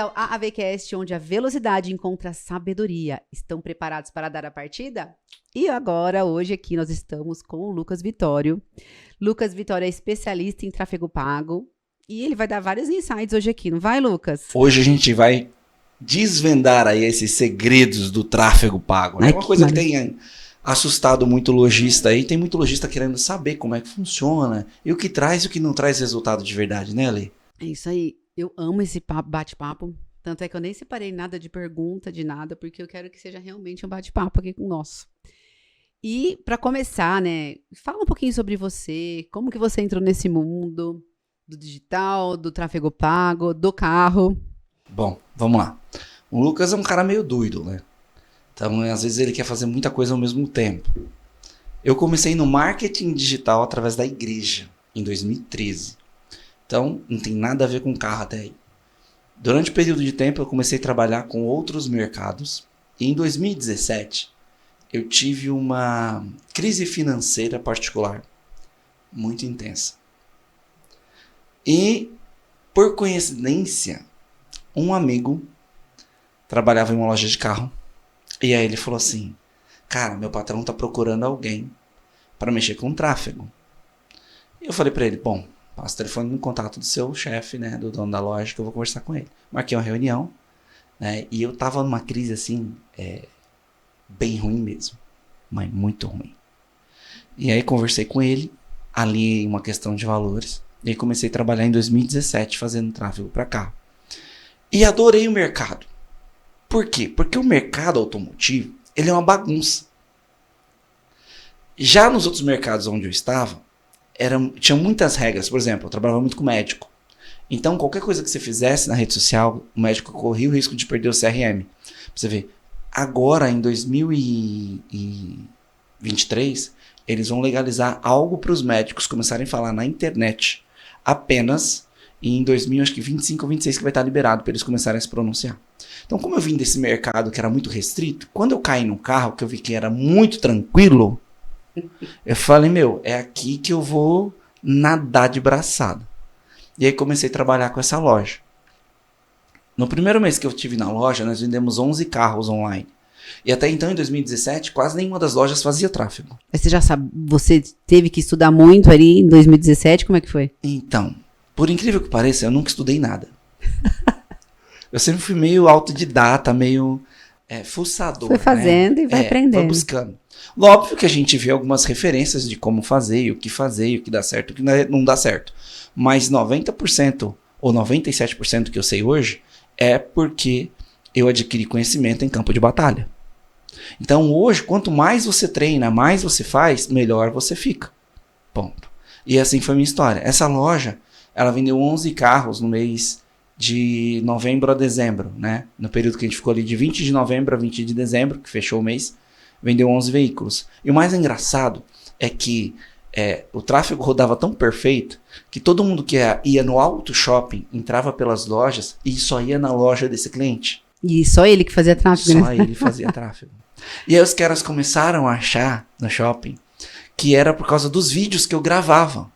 ao AAVcast, onde a velocidade encontra sabedoria. Estão preparados para dar a partida? E agora, hoje aqui, nós estamos com o Lucas Vitório. Lucas Vitório é especialista em tráfego pago e ele vai dar vários insights hoje aqui, não vai, Lucas? Hoje a gente vai desvendar aí esses segredos do tráfego pago. Né? É uma coisa que tem assustado muito o lojista aí. Tem muito lojista querendo saber como é que funciona e o que traz e o que não traz resultado de verdade, né, Lê? É isso aí. Eu amo esse bate-papo. Tanto é que eu nem separei nada de pergunta, de nada, porque eu quero que seja realmente um bate-papo aqui com o nosso. E para começar, né, fala um pouquinho sobre você, como que você entrou nesse mundo do digital, do tráfego pago, do carro. Bom, vamos lá. O Lucas é um cara meio doido, né? Então, às vezes ele quer fazer muita coisa ao mesmo tempo. Eu comecei no marketing digital através da igreja, em 2013. Então, não tem nada a ver com carro até aí. Durante o período de tempo, eu comecei a trabalhar com outros mercados. E em 2017, eu tive uma crise financeira particular, muito intensa. E, por coincidência, um amigo trabalhava em uma loja de carro. E aí ele falou assim, cara, meu patrão tá procurando alguém para mexer com tráfego. E eu falei para ele, bom, passa o telefone no contato do seu chefe, né, do dono da loja, que eu vou conversar com ele. Marquei uma reunião, né, e eu tava numa crise assim, bem ruim mesmo, mas muito ruim. E aí conversei com ele, alinhei uma questão de valores, e aí comecei a trabalhar em 2017 fazendo tráfego para carro. E adorei o mercado. Por quê? Porque o mercado automotivo, ele é uma bagunça. Já nos outros mercados onde eu estava, tinha muitas regras. Por exemplo, eu trabalhava muito com médico. Então, qualquer coisa que você fizesse na rede social, o médico corria o risco de perder o CRM. Pra você ver, agora em 2023, eles vão legalizar algo para os médicos começarem a falar na internet apenas em 2025 ou 26 que vai estar liberado para eles começarem a se pronunciar. Então, como eu vim desse mercado que era muito restrito, quando eu caí no carro, que eu vi que era muito tranquilo, eu falei, é aqui que eu vou nadar de braçada. E aí comecei a trabalhar com essa loja. No primeiro mês que eu estive na loja, nós vendemos 11 carros online. E até então, em 2017, quase nenhuma das lojas fazia tráfego. Mas você já sabe, você teve que estudar muito ali em 2017, como é que foi? Então, por incrível que pareça, eu nunca estudei nada. Eu sempre fui meio autodidata, meio fuçador. Foi fazendo, né? E vai aprendendo. Foi buscando. Óbvio que a gente vê algumas referências de como fazer, o que dá certo, o que não dá certo. Mas 90% ou 97% que eu sei hoje é porque eu adquiri conhecimento em campo de batalha. Então hoje, quanto mais você treina, mais você faz, melhor você fica. Ponto. E assim foi a minha história. Essa loja, ela vendeu 11 carros no mês de novembro a dezembro, né? No período que a gente ficou ali de 20 de novembro a 20 de dezembro, que fechou o mês, vendeu 11 veículos. E o mais engraçado é que o tráfego rodava tão perfeito que todo mundo que ia no auto shopping entrava pelas lojas e só ia na loja desse cliente. E só ele que fazia tráfego, né? Só ele fazia tráfego. E aí os caras começaram a achar no shopping que era por causa dos vídeos que eu gravava.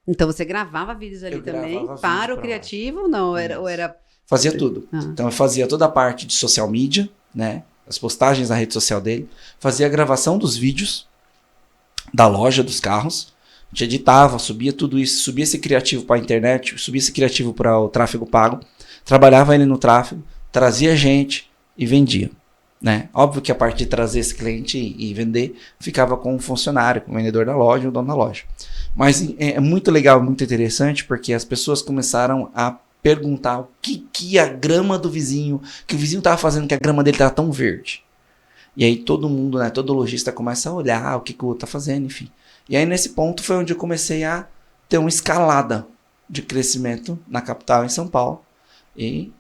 Então você gravava vídeos ali também para o criativo? Não, ou era... Fazia tudo. Então eu fazia toda a parte de social media, né? As postagens na rede social dele. Fazia a gravação dos vídeos da loja dos carros. A gente editava, subia tudo isso, subia esse criativo para a internet, subia esse criativo para o tráfego pago. Trabalhava ele no tráfego, trazia gente e vendia. Né? Óbvio que a parte de trazer esse cliente e vender ficava com o funcionário, com o vendedor da loja, o dono da loja. Mas é muito legal, muito interessante, porque as pessoas começaram a perguntar o que a grama do vizinho, que o vizinho estava fazendo, que a grama dele estava tão verde. E aí todo mundo, né, todo lojista começa a olhar o que o outro está fazendo, enfim. E aí nesse ponto foi onde eu comecei a ter uma escalada de crescimento na capital, em São Paulo. E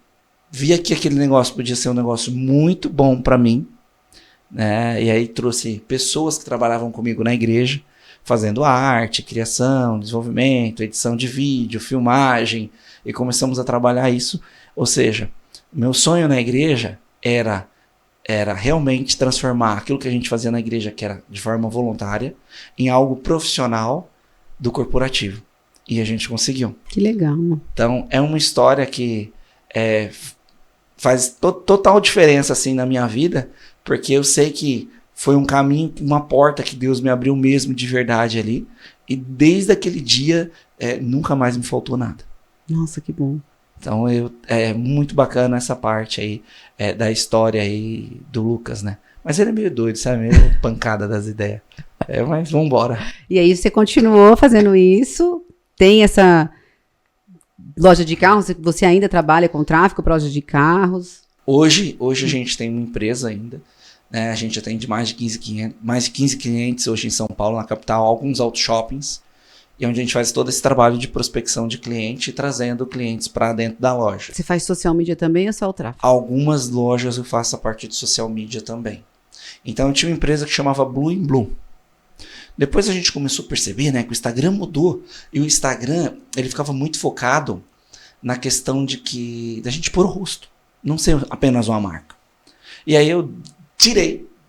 via que aquele negócio podia ser um negócio muito bom para mim, né? E aí trouxe pessoas que trabalhavam comigo na igreja, fazendo arte, criação, desenvolvimento, edição de vídeo, filmagem, e começamos a trabalhar isso. Ou seja, meu sonho na igreja era realmente transformar aquilo que a gente fazia na igreja, que era de forma voluntária, em algo profissional do corporativo. E a gente conseguiu. Que legal. Então, é uma história que faz total diferença, assim, na minha vida, porque eu sei que foi um caminho, uma porta que Deus me abriu mesmo de verdade ali, e desde aquele dia, nunca mais me faltou nada. Nossa, que bom. Então, é muito bacana essa parte aí, da história aí do Lucas, né? Mas ele é meio doido, sabe? Meio pancada das ideias. Mas vambora. E aí você continuou fazendo isso, tem essa loja de carros, você ainda trabalha com tráfego para loja de carros? Hoje a gente tem uma empresa ainda, né? A gente atende mais de 15 clientes hoje em São Paulo, na capital, alguns auto shoppings, e onde a gente faz todo esse trabalho de prospecção de cliente, trazendo clientes para dentro da loja. Você faz social media também ou só o tráfego? Algumas lojas eu faço a parte de social media também. Então eu tinha uma empresa que chamava Blue in Blue. Depois a gente começou a perceber, né, que o Instagram mudou, e o Instagram, ele ficava muito focado na questão da gente pôr o rosto, não ser apenas uma marca. E aí eu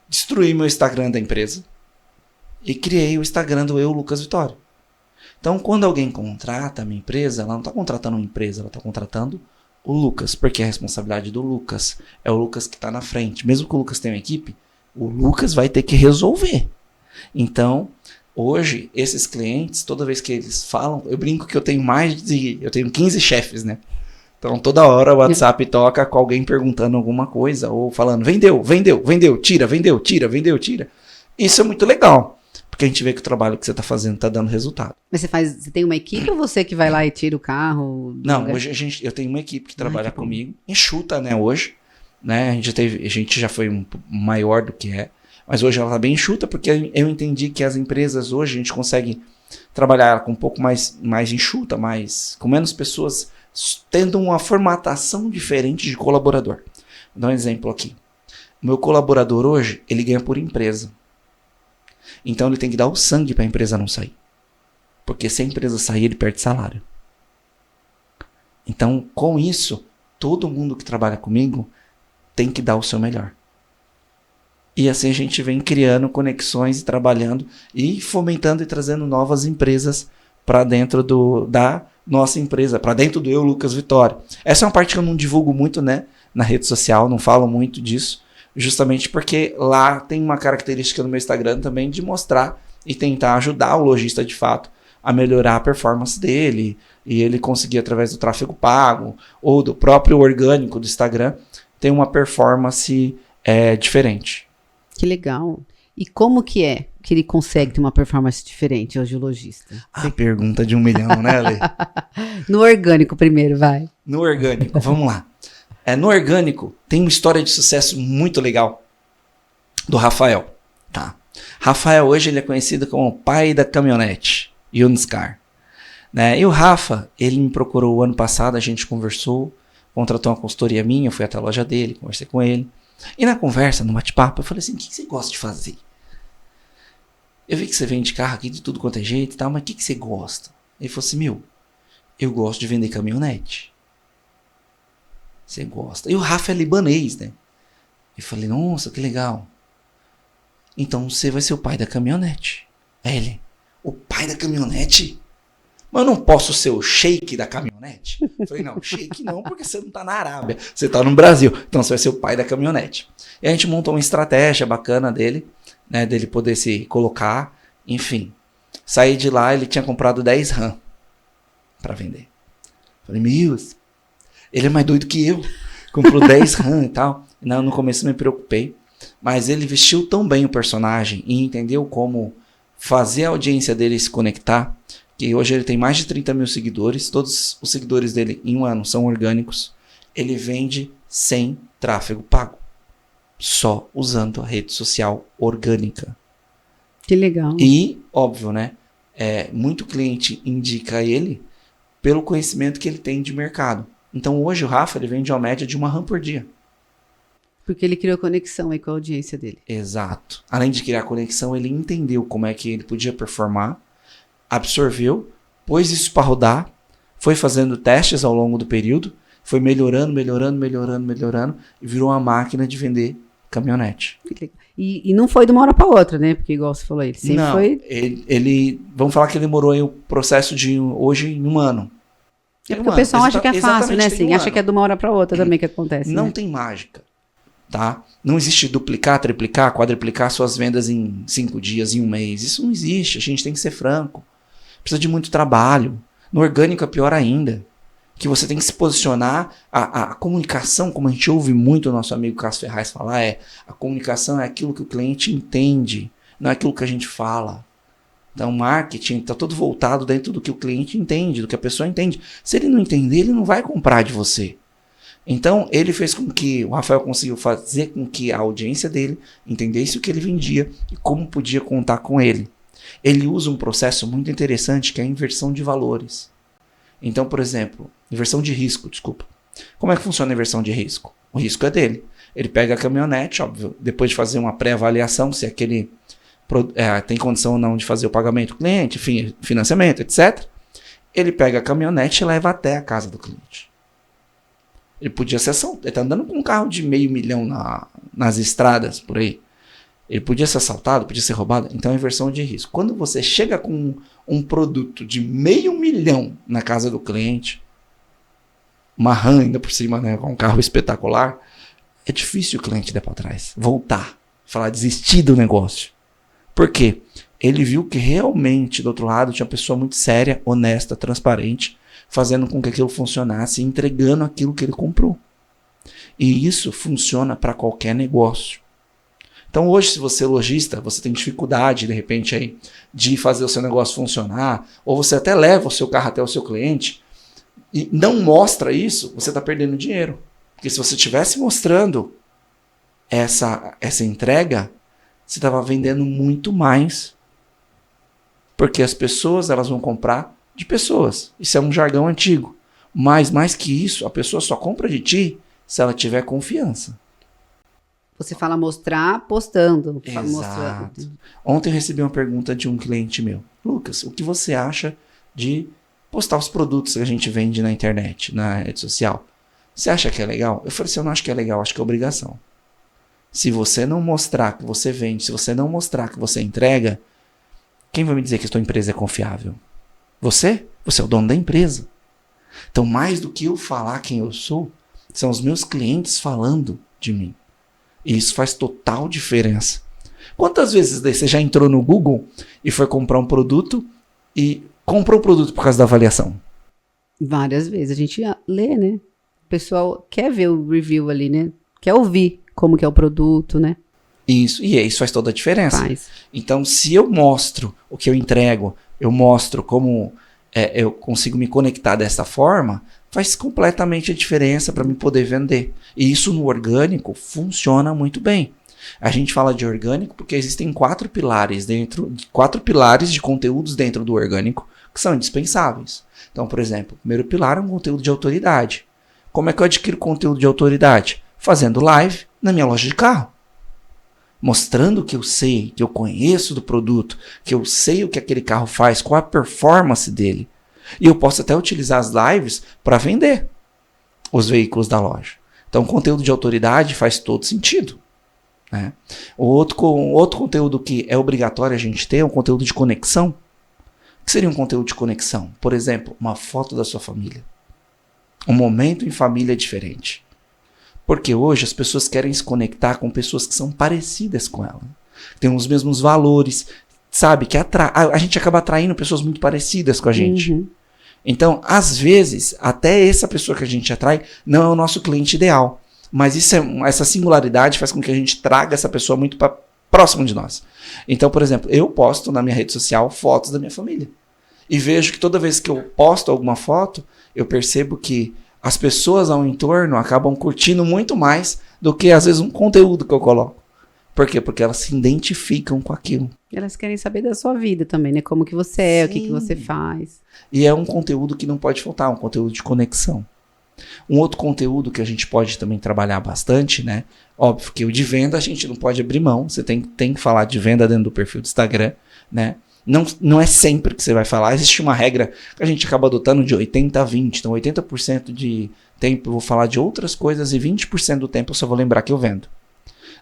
destruí meu Instagram da empresa e criei o Instagram do Eu, Lucas Vitória. Então, quando alguém contrata a minha empresa, ela não está contratando uma empresa, ela está contratando o Lucas, porque a responsabilidade do Lucas é o Lucas que está na frente. Mesmo que o Lucas tenha uma equipe, o Lucas vai ter que resolver. Então, hoje, esses clientes, toda vez que eles falam, eu brinco que eu tenho 15 chefes, né? Então, toda hora o WhatsApp toca com alguém perguntando alguma coisa, ou falando, vendeu, tira. Isso é muito legal. Porque a gente vê que o trabalho que você está fazendo está dando resultado. Mas você tem uma equipe ou você que vai lá e tira o carro? Não, hoje eu tenho uma equipe que trabalha comigo, enxuta, né, hoje. Né, a gente já foi maior do que é, mas hoje ela está bem enxuta, porque eu entendi que as empresas hoje a gente consegue trabalhar com um pouco mais enxuta, com menos pessoas, tendo uma formatação diferente de colaborador. Vou dar um exemplo aqui. O meu colaborador hoje, ele ganha por empresa. Então ele tem que dar o sangue para a empresa não sair. Porque se a empresa sair, ele perde salário. Então, com isso, todo mundo que trabalha comigo tem que dar o seu melhor. E assim a gente vem criando conexões e trabalhando e fomentando e trazendo novas empresas para dentro da nossa empresa, para dentro do Eu, Lucas Vitória. Essa é uma parte que eu não divulgo muito, né, na rede social, não falo muito disso, justamente porque lá tem uma característica no meu Instagram também de mostrar e tentar ajudar o lojista de fato a melhorar a performance dele e ele conseguir, através do tráfego pago ou do próprio orgânico do Instagram, ter uma performance diferente. Que legal. E como que ele consegue ter uma performance diferente hoje, o lojista? Pergunta de 1 milhão, né, Ale? No orgânico primeiro, vai. No orgânico, vamos lá. No orgânico, tem uma história de sucesso muito legal do Rafael. Tá? Rafael hoje ele é conhecido como o pai da caminhonete, Uniscar. Né? E o Rafa, ele me procurou o ano passado, a gente conversou, contratou uma consultoria minha, eu fui até a loja dele, conversei com ele. E na conversa, no bate-papo, eu falei assim, o que você gosta de fazer? Eu vi que você vende carro aqui de tudo quanto é jeito e tal, mas o que você gosta? Ele falou assim, eu gosto de vender caminhonete. Você gosta. E o Rafa é libanês, né? Eu falei, nossa, que legal. Então você vai ser o pai da caminhonete. Aí ele, o pai da caminhonete? Mas eu não posso ser o sheik da caminhonete? Eu falei, não, sheik não, porque você não tá na Arábia, você tá no Brasil. Então você vai ser o pai da caminhonete. E a gente montou uma estratégia bacana dele, né? Dele poder se colocar, enfim. Saí de lá, ele tinha comprado 10 RAM para vender. Eu falei, ele é mais doido que eu. Comprou 10 RAM e tal. Não, no começo me preocupei. Mas ele vestiu tão bem o personagem e entendeu como fazer a audiência dele se conectar, que hoje ele tem mais de 30 mil seguidores. Todos os seguidores dele em um ano são orgânicos. Ele vende sem tráfego pago. Só usando a rede social orgânica. Que legal. E, óbvio, né? Muito cliente indica ele pelo conhecimento que ele tem de mercado. Então hoje o Rafa ele vende uma média de 1 RAM por dia. Porque ele criou conexão aí com a audiência dele. Exato. Além de criar conexão, ele entendeu como é que ele podia performar, absorveu, pôs isso para rodar, foi fazendo testes ao longo do período, foi melhorando e virou uma máquina de vender caminhonete. E não foi de uma hora para outra, né? Porque igual você falou, ele sempre não, foi... Ele, vamos falar que ele demorou aí o processo de hoje em 1 ano. É porque o pessoal acha que é fácil, né? Assim, acha que é de uma hora para outra também que acontece. Não né? tem mágica, tá? Não existe duplicar, triplicar, quadriplicar suas vendas em 5 dias, em um mês. Isso não existe, a gente tem que ser franco. Precisa de muito trabalho. No orgânico é pior ainda. Que você tem que se posicionar, a comunicação, como a gente ouve muito o nosso amigo Cássio Ferraz falar, a comunicação é aquilo que o cliente entende, não é aquilo que a gente fala. Então, o marketing está todo voltado dentro do que o cliente entende, do que a pessoa entende. Se ele não entender, ele não vai comprar de você. Então, ele fez com que, o Rafael conseguiu fazer com que a audiência dele entendesse o que ele vendia e como podia contar com ele. Ele usa um processo muito interessante que é a inversão de valores. Então, por exemplo, inversão de risco, desculpa. Como é que funciona a inversão de risco? O risco é dele. Ele pega a caminhonete, óbvio, depois de fazer uma pré-avaliação, se aquele tem condição ou não de fazer o pagamento do cliente, financiamento, etc. Ele pega a caminhonete e leva até a casa do cliente. Ele podia ser assaltado. Ele está andando com um carro de $500 mil nas estradas, por aí. Ele podia ser assaltado, podia ser roubado. Então é inversão de risco. Quando você chega com um produto de $500 mil na casa do cliente, uma RAM ainda por cima, né, com um carro espetacular, é difícil o cliente dar para trás, voltar, falar, desistir do negócio. Por quê? Ele viu que realmente do outro lado tinha uma pessoa muito séria, honesta, transparente, fazendo com que aquilo funcionasse, entregando aquilo que ele comprou. E isso funciona para qualquer negócio. Então hoje, se você é lojista, você tem dificuldade, de repente, aí, de fazer o seu negócio funcionar, ou você até leva o seu carro até o seu cliente, e não mostra isso, você está perdendo dinheiro. Porque se você estivesse mostrando essa entrega, você estava vendendo muito mais. Porque as pessoas elas vão comprar de pessoas. Isso é um jargão antigo. Mas mais que isso, a pessoa só compra de ti se ela tiver confiança. Você fala mostrar postando. Exato. Mostrando. Ontem eu recebi uma pergunta de um cliente meu. Lucas, o que você acha de postar os produtos que a gente vende na internet, na rede social? Você acha que é legal? Eu falei assim, eu não acho que é legal, acho que é obrigação. Se você não mostrar que você vende, se você não mostrar que você entrega, quem vai me dizer que a sua empresa é confiável? Você? Você é o dono da empresa. Então, mais do que eu falar quem eu sou, são os meus clientes falando de mim. E isso faz total diferença. Quantas vezes você já entrou no Google e foi comprar um produto e comprou o produto por causa da avaliação? Várias vezes. A gente lê, né? O pessoal quer ver o review ali, né? Quer ouvir como que é o produto, né? Isso, e isso faz toda a diferença. Faz. Então, se eu mostro o que eu entrego, eu mostro como eu consigo me conectar dessa forma, faz completamente a diferença para me poder vender. E isso no orgânico funciona muito bem. A gente fala de orgânico porque existem 4 pilares de conteúdos dentro do orgânico que são indispensáveis. Então, por exemplo, o primeiro pilar é um conteúdo de autoridade. Como é que eu adquiro conteúdo de autoridade? Fazendo live na minha loja de carro. Mostrando que eu sei, que eu conheço do produto, que eu sei o que aquele carro faz, qual a performance dele. E eu posso até utilizar as lives para vender os veículos da loja. Então, o conteúdo de autoridade faz todo sentido. Né? Outro conteúdo que é obrigatório a gente ter é um conteúdo de conexão. O que seria um conteúdo de conexão? Por exemplo, uma foto da sua família. Um momento em família diferente. Porque hoje as pessoas querem se conectar com pessoas que são parecidas com ela. Têm os mesmos valores, sabe? Que a gente acaba atraindo pessoas muito parecidas com a gente. Uhum. Então, às vezes, até essa pessoa que a gente atrai não é o nosso cliente ideal. Mas essa singularidade faz com que a gente traga essa pessoa muito próximo de nós. Então, por exemplo, eu posto na minha rede social fotos da minha família. E vejo que toda vez que eu posto alguma foto, eu percebo que as pessoas ao entorno acabam curtindo muito mais do que, às vezes, um conteúdo que eu coloco. Por quê? Porque elas se identificam com aquilo. Elas querem saber da sua vida também, né? Como que você é, Sim. O que você faz. E é um conteúdo que não pode faltar, um conteúdo de conexão. Um outro conteúdo que a gente pode também trabalhar bastante, né? Óbvio que o de venda a gente não pode abrir mão. Você tem que falar de venda dentro do perfil do Instagram, né? Não é sempre que você vai falar. Existe uma regra que a gente acaba adotando de 80 a 20. Então, 80% de tempo eu vou falar de outras coisas e 20% do tempo eu só vou lembrar que eu vendo.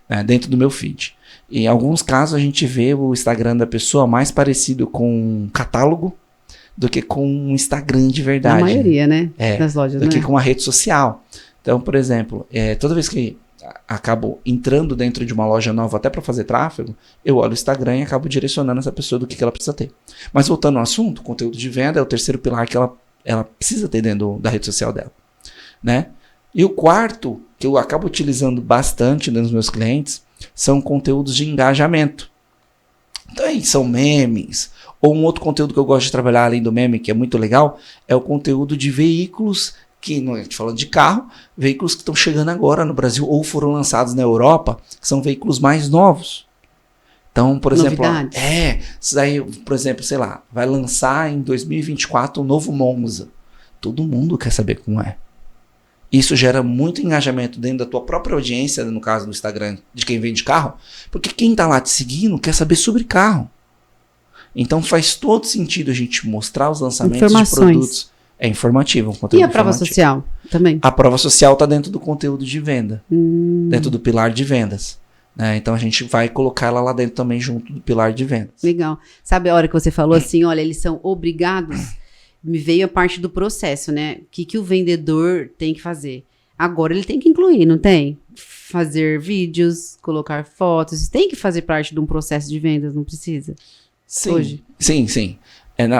Né, dentro do meu feed. E em alguns casos a gente vê o Instagram da pessoa mais parecido com um catálogo do que com um Instagram de verdade. A maioria, né? Das lojas, do que com uma rede social. Então, por exemplo, toda vez que acabo entrando dentro de uma loja nova até para fazer tráfego, eu olho o Instagram e acabo direcionando essa pessoa do que ela precisa ter. Mas voltando ao assunto, conteúdo de venda é o terceiro pilar que ela precisa ter dentro da rede social dela, né? E o quarto, que eu acabo utilizando bastante nos meus clientes, são conteúdos de engajamento. Então aí são memes, ou um outro conteúdo que eu gosto de trabalhar além do meme, que é muito legal, é o conteúdo de veículos que, não é falando de carro, veículos que estão chegando agora no Brasil ou foram lançados na Europa, que são veículos mais novos. Então, por exemplo, isso daí, por exemplo, sei lá, vai lançar em 2024 um novo Monza. Todo mundo quer saber como é. Isso gera muito engajamento dentro da tua própria audiência, no caso do Instagram, de quem vende carro, porque quem está lá te seguindo quer saber sobre carro. Então faz todo sentido a gente mostrar os lançamentos de produtos. É informativo, um conteúdo. E a prova social também? A prova social está dentro do conteúdo de venda, dentro do pilar de vendas. Né? Então a gente vai colocar ela lá dentro também junto do pilar de vendas. Legal. Sabe a hora que você falou assim, olha, eles são obrigados? Me veio a parte do processo, né? O que o vendedor tem que fazer? Agora ele tem que incluir, não tem? Fazer vídeos, colocar fotos, tem que fazer parte de um processo de vendas, não precisa? Sim, hoje. Sim.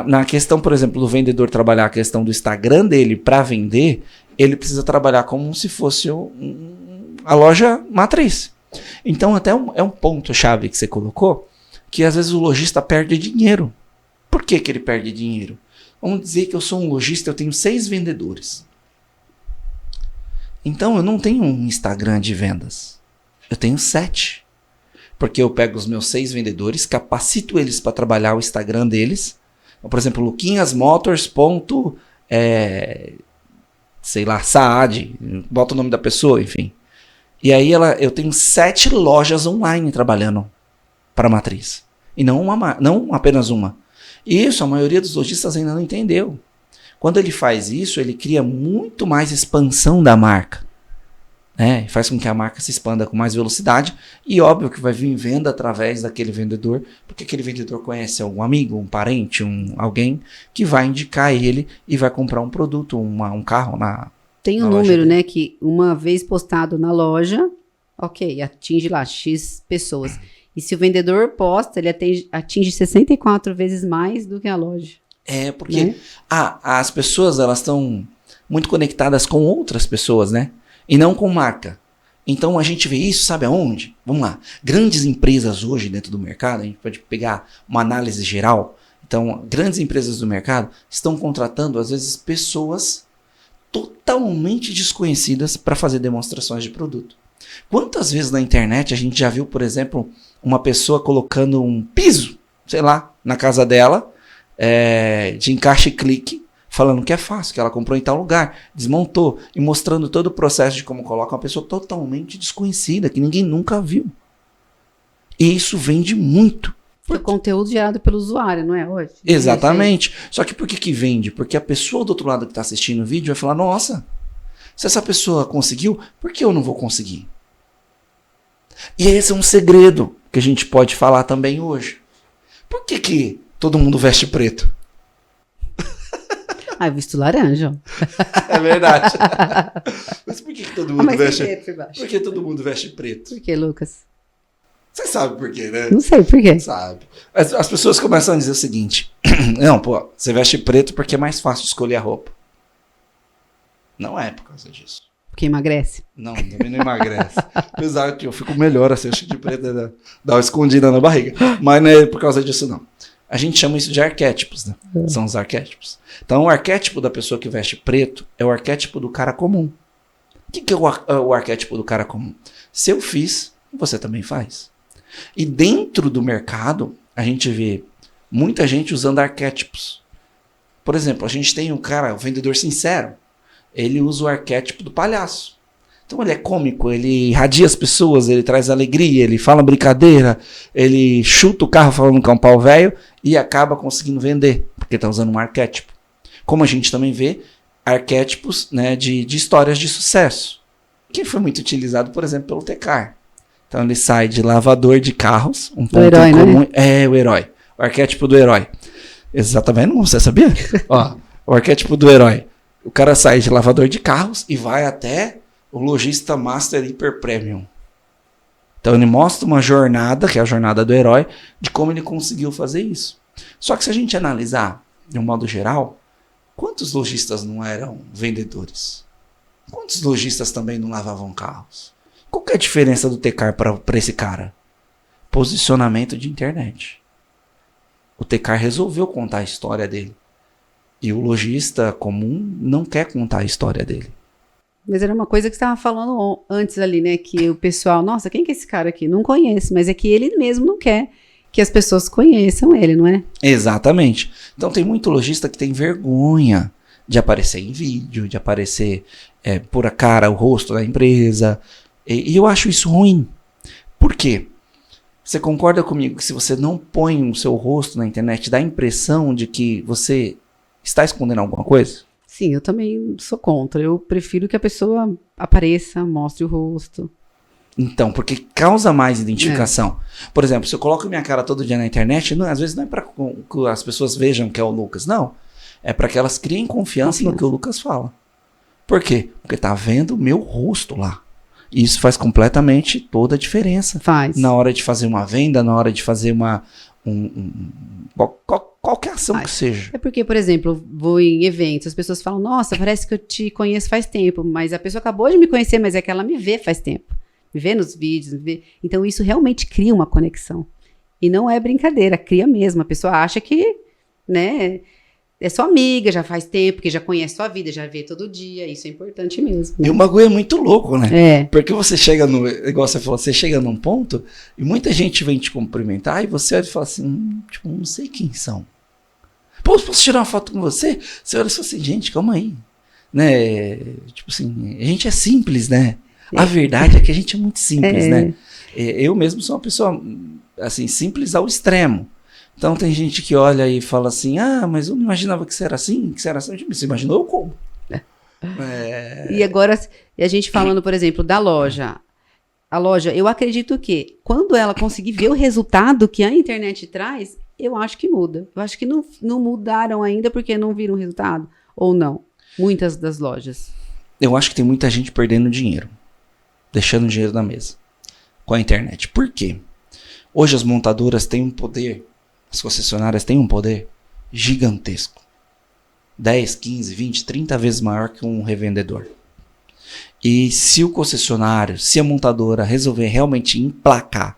Na questão, por exemplo, do vendedor trabalhar a questão do Instagram dele para vender, ele precisa trabalhar como se fosse a loja matriz. Então, até é um ponto-chave que você colocou, que às vezes o lojista perde dinheiro. Por que ele perde dinheiro? Vamos dizer que eu sou um lojista, eu tenho 6 vendedores. Então, eu não tenho um Instagram de vendas. Eu tenho 7. Porque eu pego os meus 6 vendedores, capacito eles para trabalhar o Instagram deles. Então, por exemplo, luquinhasmotors. Sei lá, Saad, bota o nome da pessoa, enfim. E aí eu tenho 7 lojas online trabalhando para a matriz. E não apenas uma. Isso a maioria dos lojistas ainda não entendeu. Quando ele faz isso, ele cria muito mais expansão da marca. Né? Faz com que a marca se expanda com mais velocidade. E óbvio que vai vir venda através daquele vendedor, porque aquele vendedor conhece algum amigo, um parente, alguém que vai indicar ele e vai comprar um produto, um carro Tem um número, né, que uma vez postado na loja, ok, atinge lá X pessoas. E se o vendedor posta, ele atinge 64 vezes mais do que a loja. Porque né? As pessoas elas estão muito conectadas com outras pessoas, né? E não com marca. Então a gente vê isso, sabe aonde? Vamos lá. Grandes empresas hoje dentro do mercado, a gente pode pegar uma análise geral. Então, grandes empresas do mercado estão contratando, às vezes, pessoas totalmente desconhecidas para fazer demonstrações de produto. Quantas vezes na internet a gente já viu, por exemplo, uma pessoa colocando um piso, sei lá, na casa dela, de encaixe e clique, falando que é fácil, que ela comprou em tal lugar, desmontou, e mostrando todo o processo de como coloca uma pessoa totalmente desconhecida, que ninguém nunca viu. E isso vende muito. É o conteúdo gerado pelo usuário, não é hoje? Exatamente. Só que por que vende? Porque a pessoa do outro lado que está assistindo o vídeo vai falar, nossa, se essa pessoa conseguiu, por que eu não vou conseguir? E esse é um segredo que a gente pode falar também hoje. Por que todo mundo veste preto? Eu visto laranja. É verdade. Mas por que todo mundo veste preto? Por que todo mundo veste preto? Por que, Lucas? Você sabe por quê, né? Não sei por quê. Sabe. As pessoas começam a dizer o seguinte: não, pô, você veste preto porque é mais fácil escolher a roupa. Não é por causa disso. Porque emagrece? Não, também não emagrece. Apesar que eu fico melhor assim, eu de preto, dá uma escondida na barriga. Mas não é por causa disso, não. A gente chama isso de arquétipos, né? São os arquétipos. Então, o arquétipo da pessoa que veste preto é o arquétipo do cara comum. O que é o arquétipo do cara comum? Se eu fiz, você também faz. E dentro do mercado, a gente vê muita gente usando arquétipos. Por exemplo, a gente tem o vendedor sincero. Ele usa o arquétipo do palhaço. Então ele é cômico, ele irradia as pessoas, ele traz alegria, ele fala brincadeira, ele chuta o carro falando que é um pau velho e acaba conseguindo vender, porque está usando um arquétipo. Como a gente também vê arquétipos, né, de histórias de sucesso, que foi muito utilizado, por exemplo, pelo Tecar. Então ele sai de lavador de carros, um ponto herói, em comum, né? É o herói, o arquétipo do herói. Exatamente, não, você sabia? Ó, o arquétipo do herói. O cara sai de lavador de carros e vai até o lojista Master Hyper Premium. Então ele mostra uma jornada, que é a jornada do herói, de como ele conseguiu fazer isso. Só que se a gente analisar de um modo geral, quantos lojistas não eram vendedores? Quantos lojistas também não lavavam carros? Qual que é a diferença do Tecar para esse cara? Posicionamento de internet. O Tecar resolveu contar a história dele. E o lojista comum não quer contar a história dele. Mas era uma coisa que você estava falando antes ali, né? Que o pessoal, nossa, quem que é esse cara aqui? Não conheço, mas é que ele mesmo não quer que as pessoas conheçam ele, não é? Exatamente. Então tem muito lojista que tem vergonha de aparecer em vídeo, de aparecer por a cara, o rosto da empresa. E eu acho isso ruim. Por quê? Você concorda comigo que se você não põe o seu rosto na internet, dá a impressão de que você está escondendo alguma coisa? Sim, eu também sou contra. Eu prefiro que a pessoa apareça, mostre o rosto. Então, porque causa mais identificação. Por exemplo, se eu coloco minha cara todo dia na internet, às vezes não é para que as pessoas vejam que é o Lucas, não. É para que elas criem confiança no que o Lucas fala. Por quê? Porque tá vendo o meu rosto lá. E isso faz completamente toda a diferença. Faz. Na hora de fazer uma venda, na hora de fazer qualquer ação que seja. É porque, por exemplo, eu vou em eventos, as pessoas falam, nossa, parece que eu te conheço faz tempo, mas a pessoa acabou de me conhecer, mas é que ela me vê faz tempo. Me vê nos vídeos, me vê. Então isso realmente cria uma conexão. E não é brincadeira, cria mesmo. A pessoa acha que, né, é sua amiga, já faz tempo, que já conhece sua vida, já vê todo dia. Isso é importante mesmo. Né? E o bagulho é muito louco, né? É. Porque você chega igual você falou, você chega num ponto e muita gente vem te cumprimentar e você olha e fala assim, tipo, não sei quem são. Pô, posso tirar uma foto com você? Você olha e fala assim, gente, calma aí. Né? Tipo assim, a gente é simples, né? A verdade é que a gente é muito simples, né? Eu mesmo sou uma pessoa, assim, simples ao extremo. Então tem gente que olha e fala assim, mas eu não imaginava que você era assim, que você era assim. Você imaginou eu como? E agora, a gente falando, por exemplo, da loja. A loja, eu acredito que quando ela conseguir ver o resultado que a internet traz, eu acho que muda. Eu acho que não mudaram ainda porque não viram o resultado. Ou não? Muitas das lojas. Eu acho que tem muita gente perdendo dinheiro. Deixando dinheiro na mesa. Com a internet. Por quê? Hoje as montadoras têm um poder, as concessionárias têm um poder gigantesco. 10, 15, 20, 30 vezes maior que um revendedor. E se o concessionário, se a montadora resolver realmente emplacar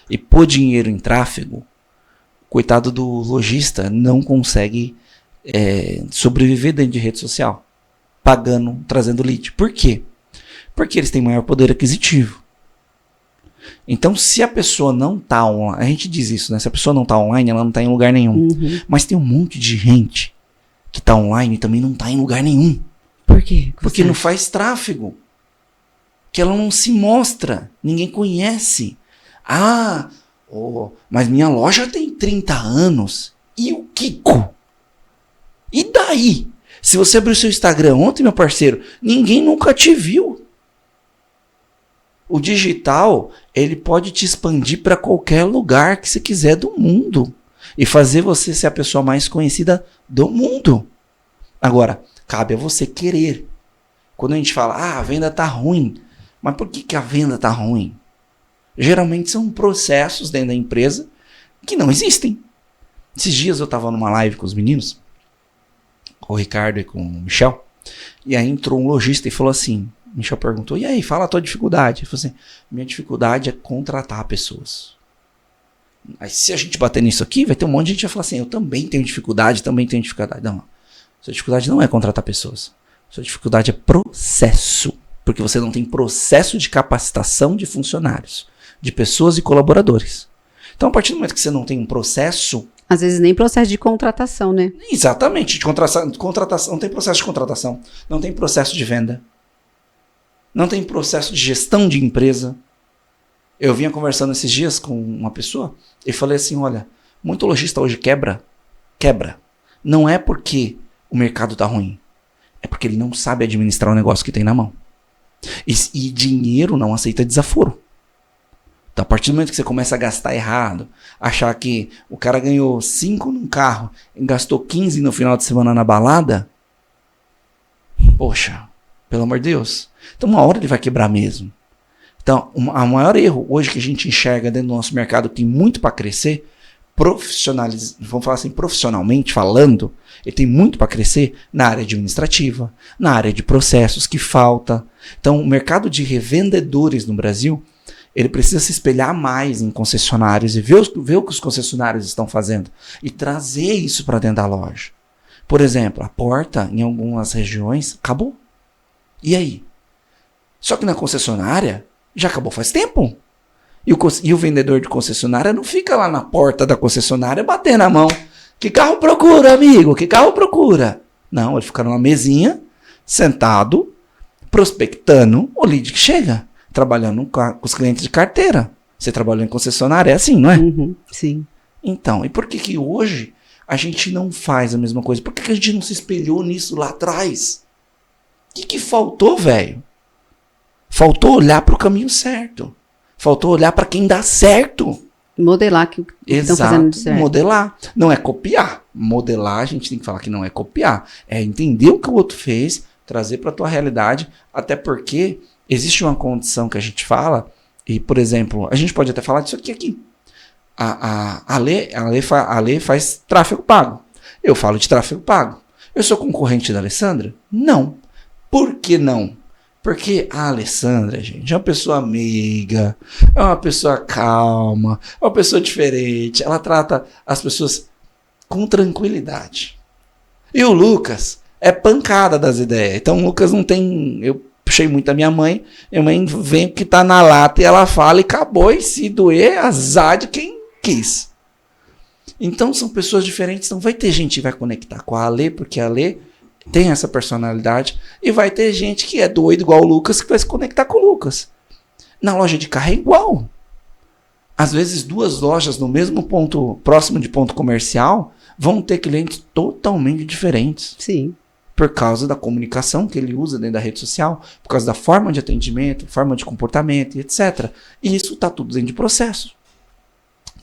e pôr dinheiro em tráfego, coitado do lojista não consegue sobreviver dentro de rede social. Pagando, trazendo lead. Por quê? Porque eles têm maior poder aquisitivo. Então, se a pessoa não está online, a gente diz isso, né? Se a pessoa não está online, ela não está em lugar nenhum. Uhum. Mas tem um monte de gente que está online e também não está em lugar nenhum. Por quê? Porque não faz tráfego. Que ela não se mostra. Ninguém conhece. Mas minha loja tem 30 anos. E o Kiko? E daí? Se você abrir o seu Instagram ontem, meu parceiro, ninguém nunca te viu. O digital, ele pode te expandir para qualquer lugar que você quiser do mundo. E fazer você ser a pessoa mais conhecida do mundo. Agora, cabe a você querer. Quando a gente fala, a venda tá ruim. Mas por que a venda tá ruim? Geralmente são processos dentro da empresa que não existem. Esses dias eu tava numa live com os meninos, com o Ricardo e com o Michel. E aí entrou um lojista e falou assim, Michel perguntou, e aí, fala a tua dificuldade. Ele falou assim, minha dificuldade é contratar pessoas. Aí se a gente bater nisso aqui, vai ter um monte de gente que vai falar assim, eu também tenho dificuldade. Não, sua dificuldade não é contratar pessoas. Sua dificuldade é processo. Porque você não tem processo de capacitação de funcionários, de pessoas e colaboradores. Então, a partir do momento que você não tem um processo... Às vezes nem processo de contratação, né? Exatamente, de contratação. Não tem processo de contratação, não tem processo de venda. Não tem processo de gestão de empresa. Eu vinha conversando esses dias com uma pessoa e falei assim, olha, muito lojista hoje quebra. Não é porque o mercado tá ruim. É porque ele não sabe administrar o negócio que tem na mão. E dinheiro não aceita desaforo. Então, a partir do momento que você começa a gastar errado, achar que o cara ganhou 5 num carro e gastou 15 no final de semana na balada, poxa, pelo amor de Deus. Então, uma hora ele vai quebrar mesmo. Então, o maior erro hoje que a gente enxerga dentro do nosso mercado, que tem muito para crescer, vamos falar assim, profissionalmente falando, ele tem muito para crescer na área administrativa, na área de processos, que falta. Então, o mercado de revendedores no Brasil, ele precisa se espelhar mais em concessionários e ver o que os concessionários estão fazendo e trazer isso para dentro da loja. Por exemplo, a porta, em algumas regiões, acabou. E aí? Só que na concessionária, já acabou faz tempo. E o vendedor de concessionária não fica lá na porta da concessionária batendo a mão. Que carro procura, amigo? Que carro procura? Não, ele fica numa mesinha, sentado, prospectando o lead que chega, trabalhando com os clientes de carteira. Você trabalhou em concessionária, é assim, não é? Uhum, sim. Então, e por que hoje a gente não faz a mesma coisa? Por que a gente não se espelhou nisso lá atrás? O que faltou, velho? Faltou olhar para o caminho certo. Faltou olhar para quem dá certo. Modelar que estão fazendo certo. Modelar. Não é copiar. Modelar, a gente tem que falar que não é copiar. É entender o que o outro fez, trazer para a tua realidade, até porque existe uma condição que a gente fala, e, por exemplo, a gente pode até falar disso aqui. A lei faz tráfego pago. Eu falo de tráfego pago. Eu sou concorrente da Alessandra? Não. Por que não? Porque a Alessandra, gente, é uma pessoa amiga, é uma pessoa calma, é uma pessoa diferente. Ela trata as pessoas com tranquilidade. E o Lucas é pancada das ideias. Então o Lucas não tem... Eu puxei muito a minha mãe vem que tá na lata e ela fala e acabou. E se doer, azar de quem quis. Então são pessoas diferentes. Não vai ter gente que vai conectar com a Ale, porque a Ale tem essa personalidade, e vai ter gente que é doido igual o Lucas, que vai se conectar com o Lucas. Na loja de carro é igual. Às vezes 2 lojas no mesmo ponto, próximo de ponto comercial, vão ter clientes totalmente diferentes. Sim. Por causa da comunicação que ele usa dentro da rede social, por causa da forma de atendimento, forma de comportamento, etc. E isso está tudo dentro de processo.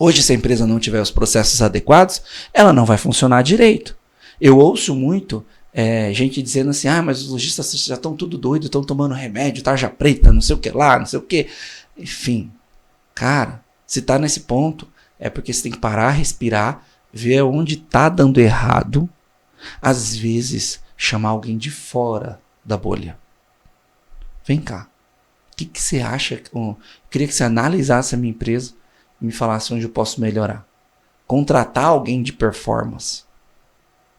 Hoje, se a empresa não tiver os processos adequados, ela não vai funcionar direito. Eu ouço muito gente dizendo assim, mas os lojistas já estão tudo doidos, estão tomando remédio, tarja preta, não sei o que lá, não sei o que. Enfim, cara, se tá nesse ponto, é porque você tem que parar, respirar, ver onde tá dando errado. Às vezes, chamar alguém de fora da bolha. Vem cá, o que você acha? Eu queria que você analisasse a minha empresa e me falasse onde eu posso melhorar. Contratar alguém de performance.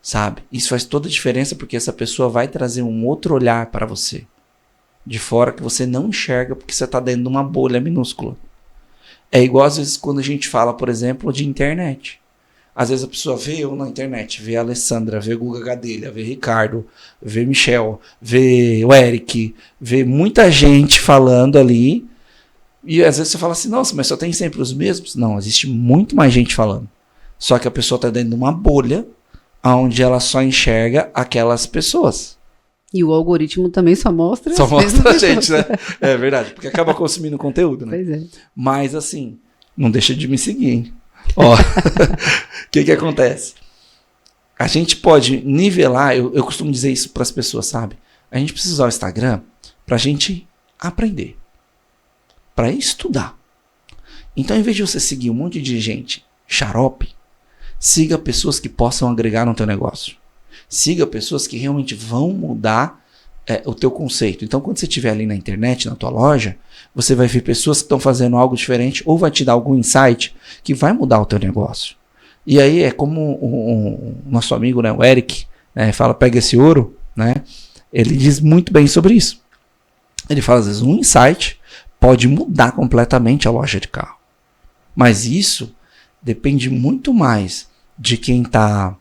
Sabe? Isso faz toda a diferença, porque essa pessoa vai trazer um outro olhar para você. De fora, que você não enxerga, porque você está dentro de uma bolha minúscula. É igual às vezes quando a gente fala, por exemplo, de internet. Às vezes a pessoa vê eu na internet, vê a Alessandra, vê o Guga Gadelha, vê Ricardo, vê Michel, vê o Eric, vê muita gente falando ali. E às vezes você fala assim, nossa, mas só tem sempre os mesmos? Não, existe muito mais gente falando. Só que a pessoa está dentro de uma bolha, onde ela só enxerga aquelas pessoas. E o algoritmo também só mostra a gente, né? É verdade, porque acaba consumindo conteúdo, né? Pois é. Mas assim, não deixa de me seguir, hein? Ó, o que acontece? A gente pode nivelar, eu costumo dizer isso para as pessoas, sabe? A gente precisa usar o Instagram para a gente aprender, para estudar. Então, em vez de você seguir um monte de gente xarope, siga pessoas que possam agregar no teu negócio. Siga pessoas que realmente vão mudar o teu conceito. Então, quando você estiver ali na internet, na tua loja, você vai ver pessoas que estão fazendo algo diferente ou vai te dar algum insight que vai mudar o teu negócio. E aí é como o nosso amigo, né, o Eric, né, fala, pega esse ouro, né? Ele diz muito bem sobre isso. Ele fala, às vezes, um insight pode mudar completamente a loja de carro. Mas isso depende muito mais de quem está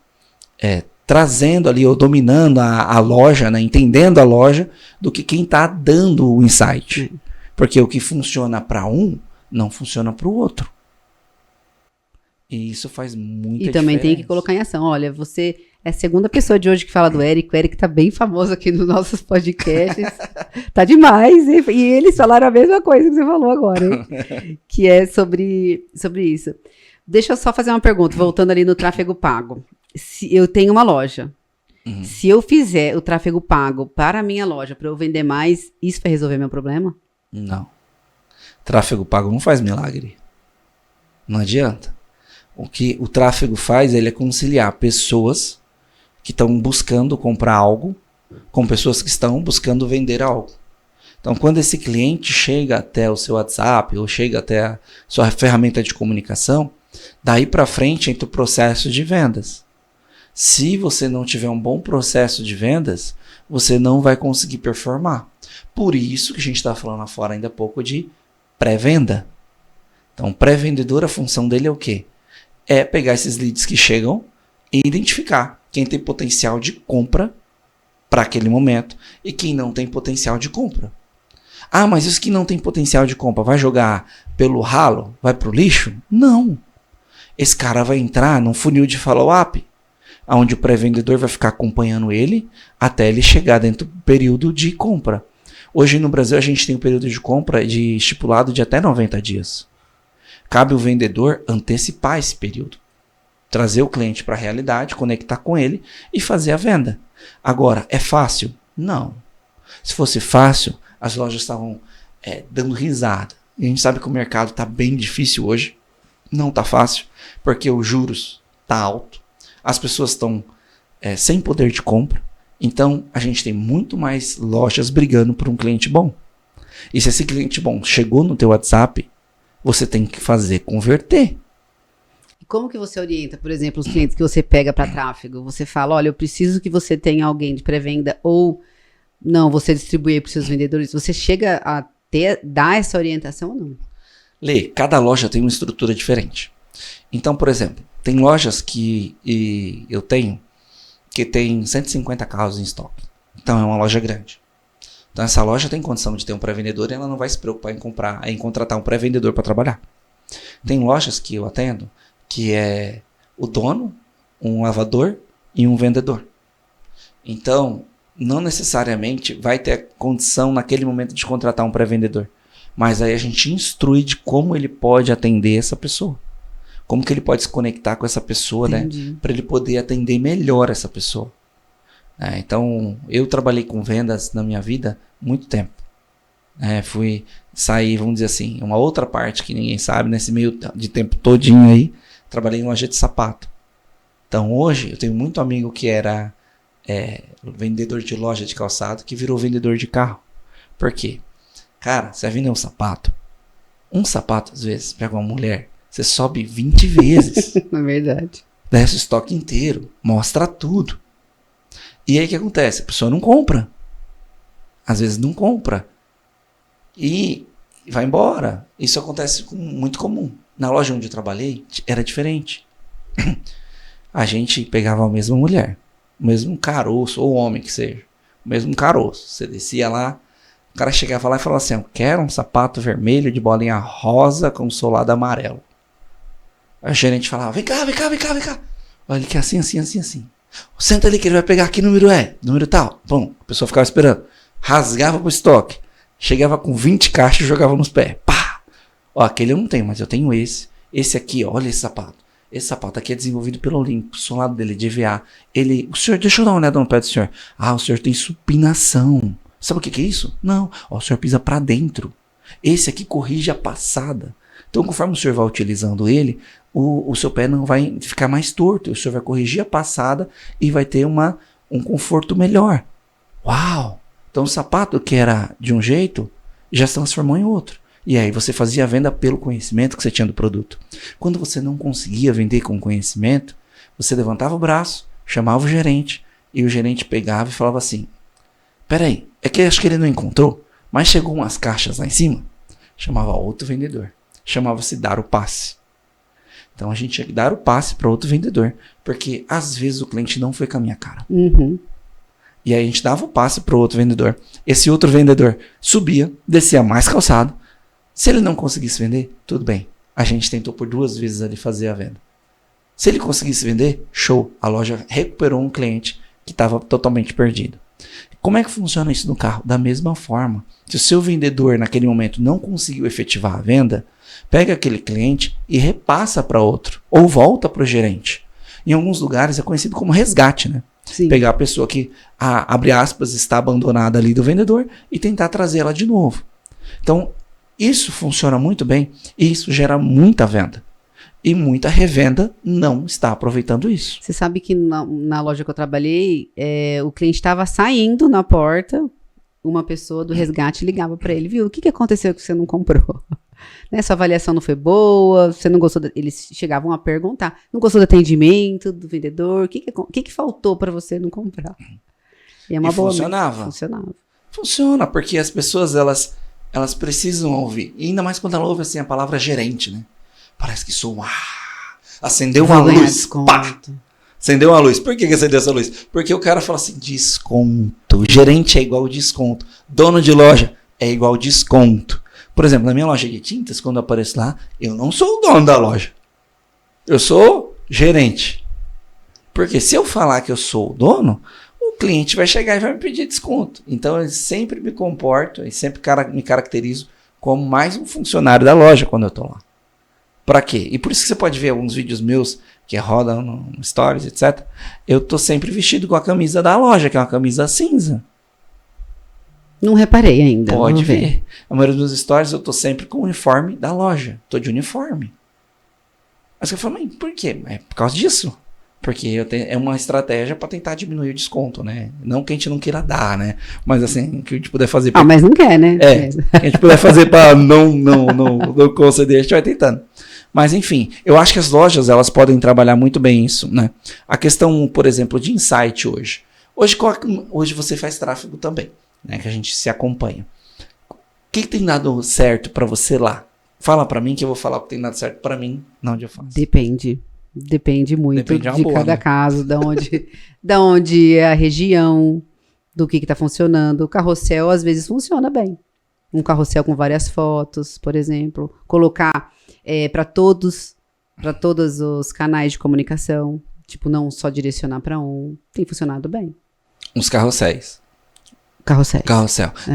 trazendo ali ou dominando a loja, né, entendendo a loja, do que quem está dando o insight. Porque o que funciona para um, não funciona para o outro. E isso faz muita diferença. E também tem que colocar em ação. Olha, você É a segunda pessoa de hoje que fala do Érico. O Érico tá bem famoso aqui nos nossos podcasts. Tá demais. E eles falaram a mesma coisa que você falou agora, hein? Que é sobre isso. Deixa eu só fazer uma pergunta, voltando ali no tráfego pago. Se eu tenho uma loja, se eu fizer o tráfego pago para a minha loja, para eu vender mais, isso vai resolver meu problema? Não. Tráfego pago não faz milagre. Não adianta. O que o tráfego faz, ele é conciliar pessoas que estão buscando comprar algo com pessoas que estão buscando vender algo. Então, quando esse cliente chega até o seu WhatsApp ou chega até a sua ferramenta de comunicação, daí para frente entra o processo de vendas. Se você não tiver um bom processo de vendas, você não vai conseguir performar. Por isso que a gente está falando lá fora ainda há pouco de pré-venda. Então, pré-vendedor, a função dele é o quê? É pegar esses leads que chegam e identificar quem tem potencial de compra para aquele momento e quem não tem potencial de compra. Ah, mas isso que não tem potencial de compra vai jogar pelo ralo? Vai para o lixo? Não. Esse cara vai entrar num funil de follow-up, onde o pré-vendedor vai ficar acompanhando ele até ele chegar dentro do período de compra. Hoje no Brasil a gente tem um período de compra estipulado de até 90 dias. Cabe o vendedor antecipar esse período, trazer o cliente para a realidade, conectar com ele e fazer a venda. Agora, é fácil? Não. Se fosse fácil, as lojas estavam dando risada. E a gente sabe que o mercado está bem difícil hoje. Não está fácil, porque os juros estão altos. As pessoas estão sem poder de compra. Então, a gente tem muito mais lojas brigando por um cliente bom. E se esse cliente bom chegou no teu WhatsApp, você tem que fazer converter. Como que você orienta, por exemplo, os clientes que você pega para tráfego? Você fala, olha, eu preciso que você tenha alguém de pré-venda ou não, você distribui para os seus vendedores. Você chega a dar essa orientação ou não? Lê, cada loja tem uma estrutura diferente. Então, por exemplo, tem lojas que eu tenho que tem 150 carros em estoque. Então é uma loja grande. Então essa loja tem condição de ter um pré-vendedor e ela não vai se preocupar em contratar um pré-vendedor para trabalhar. Tem lojas que eu atendo que é o dono, um lavador e um vendedor. Então, não necessariamente vai ter condição naquele momento de contratar um pré-vendedor. Mas aí a gente instrui de como ele pode atender essa pessoa. Como que ele pode se conectar com essa pessoa, Entendi. né? Para ele poder atender melhor essa pessoa. Então, eu trabalhei com vendas na minha vida muito tempo. Fui sair, vamos dizer assim, uma outra parte que ninguém sabe, nesse meio de tempo todinho aí, trabalhei em loja de sapato. Então, hoje, eu tenho muito amigo que era vendedor de loja de calçado, que virou vendedor de carro. Por quê? Cara, você vai vender um sapato, às vezes, pega uma mulher, você sobe 20 vezes. É verdade. Desce o estoque inteiro, mostra tudo. E aí o que acontece? A pessoa não compra. Às vezes não compra. E vai embora. Isso acontece muito comum. Na loja onde eu trabalhei, era diferente. A gente pegava a mesma mulher, o mesmo caroço, ou homem que seja, o mesmo caroço. Você descia lá, o cara chegava lá e falava assim, eu quero um sapato vermelho de bolinha rosa com solado amarelo. Aí o gerente falava, vem cá. Olha, ele quer assim. Senta ali que ele vai pegar aqui número tal. Bom, a pessoa ficava esperando. Rasgava pro estoque. Chegava com 20 caixas e jogava nos pés. Pá! Ó, aquele eu não tenho, mas eu tenho esse. Esse aqui, olha esse sapato. Esse sapato aqui é desenvolvido pelo Olímpico. O solado dele é de EVA. O senhor, deixa eu dar uma olhada no pé do senhor. Ah, o senhor tem supinação. Sabe o que é isso? Não. Ó, o senhor pisa pra dentro. Esse aqui corrige a passada. Então, conforme o senhor vai utilizando ele, o seu pé não vai ficar mais torto. O senhor vai corrigir a passada e vai ter um conforto melhor. Uau! Então, o sapato que era de um jeito, já se transformou em outro. E aí você fazia a venda pelo conhecimento que você tinha do produto. Quando você não conseguia vender com conhecimento, você levantava o braço, chamava o gerente, e o gerente pegava e falava assim, peraí, é que acho que ele não encontrou, mas chegou umas caixas lá em cima. Chamava outro vendedor. Chamava-se dar o passe. Então a gente tinha que dar o passe para outro vendedor, porque às vezes o cliente não foi com a minha cara. Uhum. E aí a gente dava o passe para o outro vendedor. Esse outro vendedor subia, descia mais calçado. Se ele não conseguisse vender, tudo bem. A gente tentou por 2 vezes ali fazer a venda. Se ele conseguisse vender, show, a loja recuperou um cliente que estava totalmente perdido. Como é que funciona isso no carro? Da mesma forma. Se o seu vendedor naquele momento não conseguiu efetivar a venda, pega aquele cliente e repassa para outro, ou volta para o gerente. Em alguns lugares é conhecido como resgate, né? Sim. Pegar a pessoa que, abre aspas, está abandonada ali do vendedor e tentar trazer ela de novo. Então, isso funciona muito bem e isso gera muita venda. E muita revenda não está aproveitando isso. Você sabe que na loja que eu trabalhei, o cliente estava saindo na porta, uma pessoa do resgate ligava para ele, viu, o que aconteceu que você não comprou? Né, sua avaliação não foi boa, você não gostou, eles chegavam a perguntar, não gostou do atendimento do vendedor, o que faltou para você não comprar? E é uma boa. Funcionava. Funciona, porque as pessoas, elas precisam ouvir, e ainda mais quando ela ouve assim, a palavra gerente, né? Parece que sou acendeu uma luz, pá! Acendeu uma luz. Por que acendeu essa luz? Porque o cara fala assim, desconto. Gerente é igual desconto. Dono de loja é igual desconto. Por exemplo, na minha loja de tintas, quando eu apareço lá, eu não sou o dono da loja. Eu sou gerente. Porque se eu falar que eu sou o dono, o cliente vai chegar e vai me pedir desconto. Então eu sempre me comporto e sempre me caracterizo como mais um funcionário da loja quando eu estou lá. Pra quê? E por isso que você pode ver alguns vídeos meus que rodam no Stories, etc. Eu tô sempre vestido com a camisa da loja, que é uma camisa cinza. Não reparei ainda. Pode ver. A maioria dos Stories eu tô sempre com o uniforme da loja. Tô de uniforme. Mas eu falo, mas por quê? É por causa disso. Porque é uma estratégia para tentar diminuir o desconto, né? Não que a gente não queira dar, né? Mas assim, que a gente puder fazer... mas não quer, né? Que a gente puder fazer para não conceder, a gente vai tentando. Mas enfim, eu acho que as lojas, elas podem trabalhar muito bem isso, né? A questão, por exemplo, de insight hoje. Hoje você faz tráfego também, né? Que a gente se acompanha. O que tem dado certo para você lá? Fala para mim que eu vou falar o que tem dado certo para mim, não onde eu faço. Depende muito de boa, cada né? caso, da onde é a região, do que tá funcionando. O carrossel, às vezes, funciona bem. Um carrossel com várias fotos, por exemplo. Colocar para todos os canais de comunicação. Tipo, não só direcionar para um. Tem funcionado bem. Uns carrosséis. Carrossel.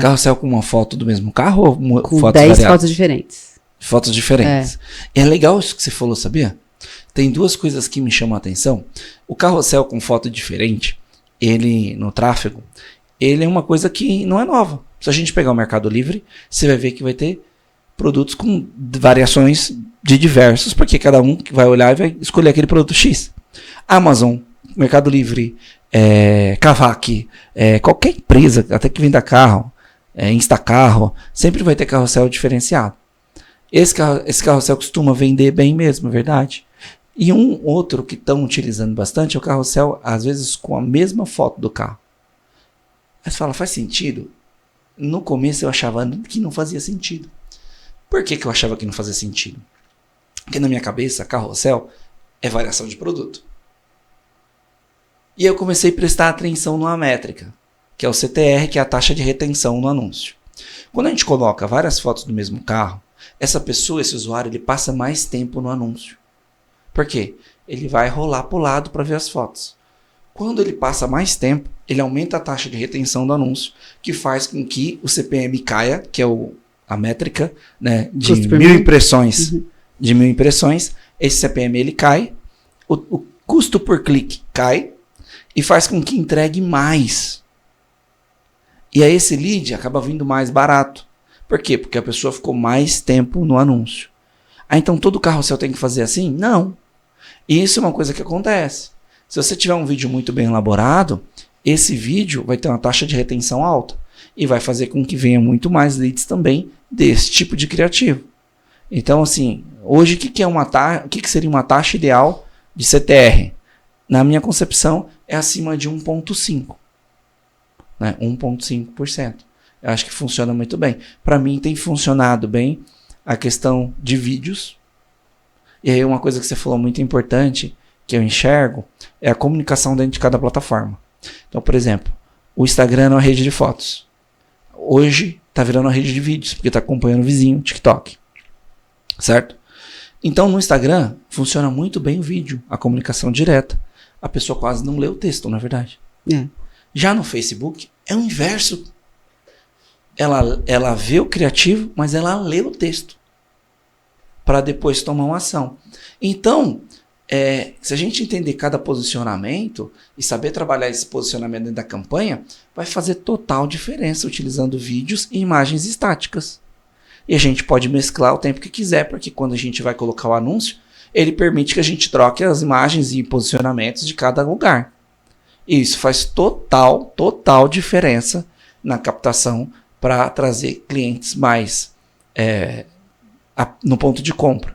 Carrossel com uma foto do mesmo carro ou com fotos 10 variadas? fotos diferentes. Fotos diferentes. É legal isso que você falou, sabia? Tem duas coisas que me chamam a atenção. O carrossel com foto diferente, ele, no tráfego, ele é uma coisa que não é nova. Se a gente pegar o Mercado Livre, você vai ver que vai ter produtos com variações de diversos, porque cada um vai olhar e vai escolher aquele produto X. Amazon, Mercado Livre, Kavak, qualquer empresa, até que venda carro, Instacarro, sempre vai ter carrossel diferenciado. Esse carrossel costuma vender bem mesmo, é verdade. E um outro que estão utilizando bastante é o carrossel, às vezes com a mesma foto do carro. Aí você fala, faz sentido? No começo eu achava que não fazia sentido. Por que eu achava que não fazia sentido? Porque na minha cabeça, carrossel é variação de produto. E eu comecei a prestar atenção numa métrica, que é o CTR, que é a taxa de retenção no anúncio. Quando a gente coloca várias fotos do mesmo carro, essa pessoa, esse usuário, ele passa mais tempo no anúncio. Por quê? Ele vai rolar para o lado para ver as fotos. Quando ele passa mais tempo, ele aumenta a taxa de retenção do anúncio, que faz com que o CPM caia, que é a métrica, né, de 1.000 impressões. Uhum. De 1.000 impressões, esse CPM ele cai, o custo por clique cai e faz com que entregue mais. E aí esse lead acaba vindo mais barato. Por quê? Porque a pessoa ficou mais tempo no anúncio. Então todo carrossel tem que fazer assim? Não. E isso é uma coisa que acontece. Se você tiver um vídeo muito bem elaborado, esse vídeo vai ter uma taxa de retenção alta e vai fazer com que venha muito mais leads também desse tipo de criativo. Então, assim, hoje o que seria uma taxa ideal de CTR? Na minha concepção, é acima de 1,5%. Né? 1,5%. Eu acho que funciona muito bem. Para mim tem funcionado bem a questão de vídeos. E aí uma coisa que você falou muito importante, que eu enxergo, é a comunicação dentro de cada plataforma. Então, por exemplo, o Instagram é uma rede de fotos. Hoje está virando uma rede de vídeos, porque está acompanhando o vizinho, TikTok. Certo? Então, no Instagram, funciona muito bem o vídeo, a comunicação direta. A pessoa quase não lê o texto, na verdade. Já no Facebook, é o inverso. Ela vê o criativo, mas ela lê o texto para depois tomar uma ação. Então, se a gente entender cada posicionamento e saber trabalhar esse posicionamento dentro da campanha, vai fazer total diferença utilizando vídeos e imagens estáticas. E a gente pode mesclar o tempo que quiser, porque quando a gente vai colocar o anúncio, ele permite que a gente troque as imagens e posicionamentos de cada lugar. E isso faz total diferença na captação para trazer clientes mais no ponto de compra.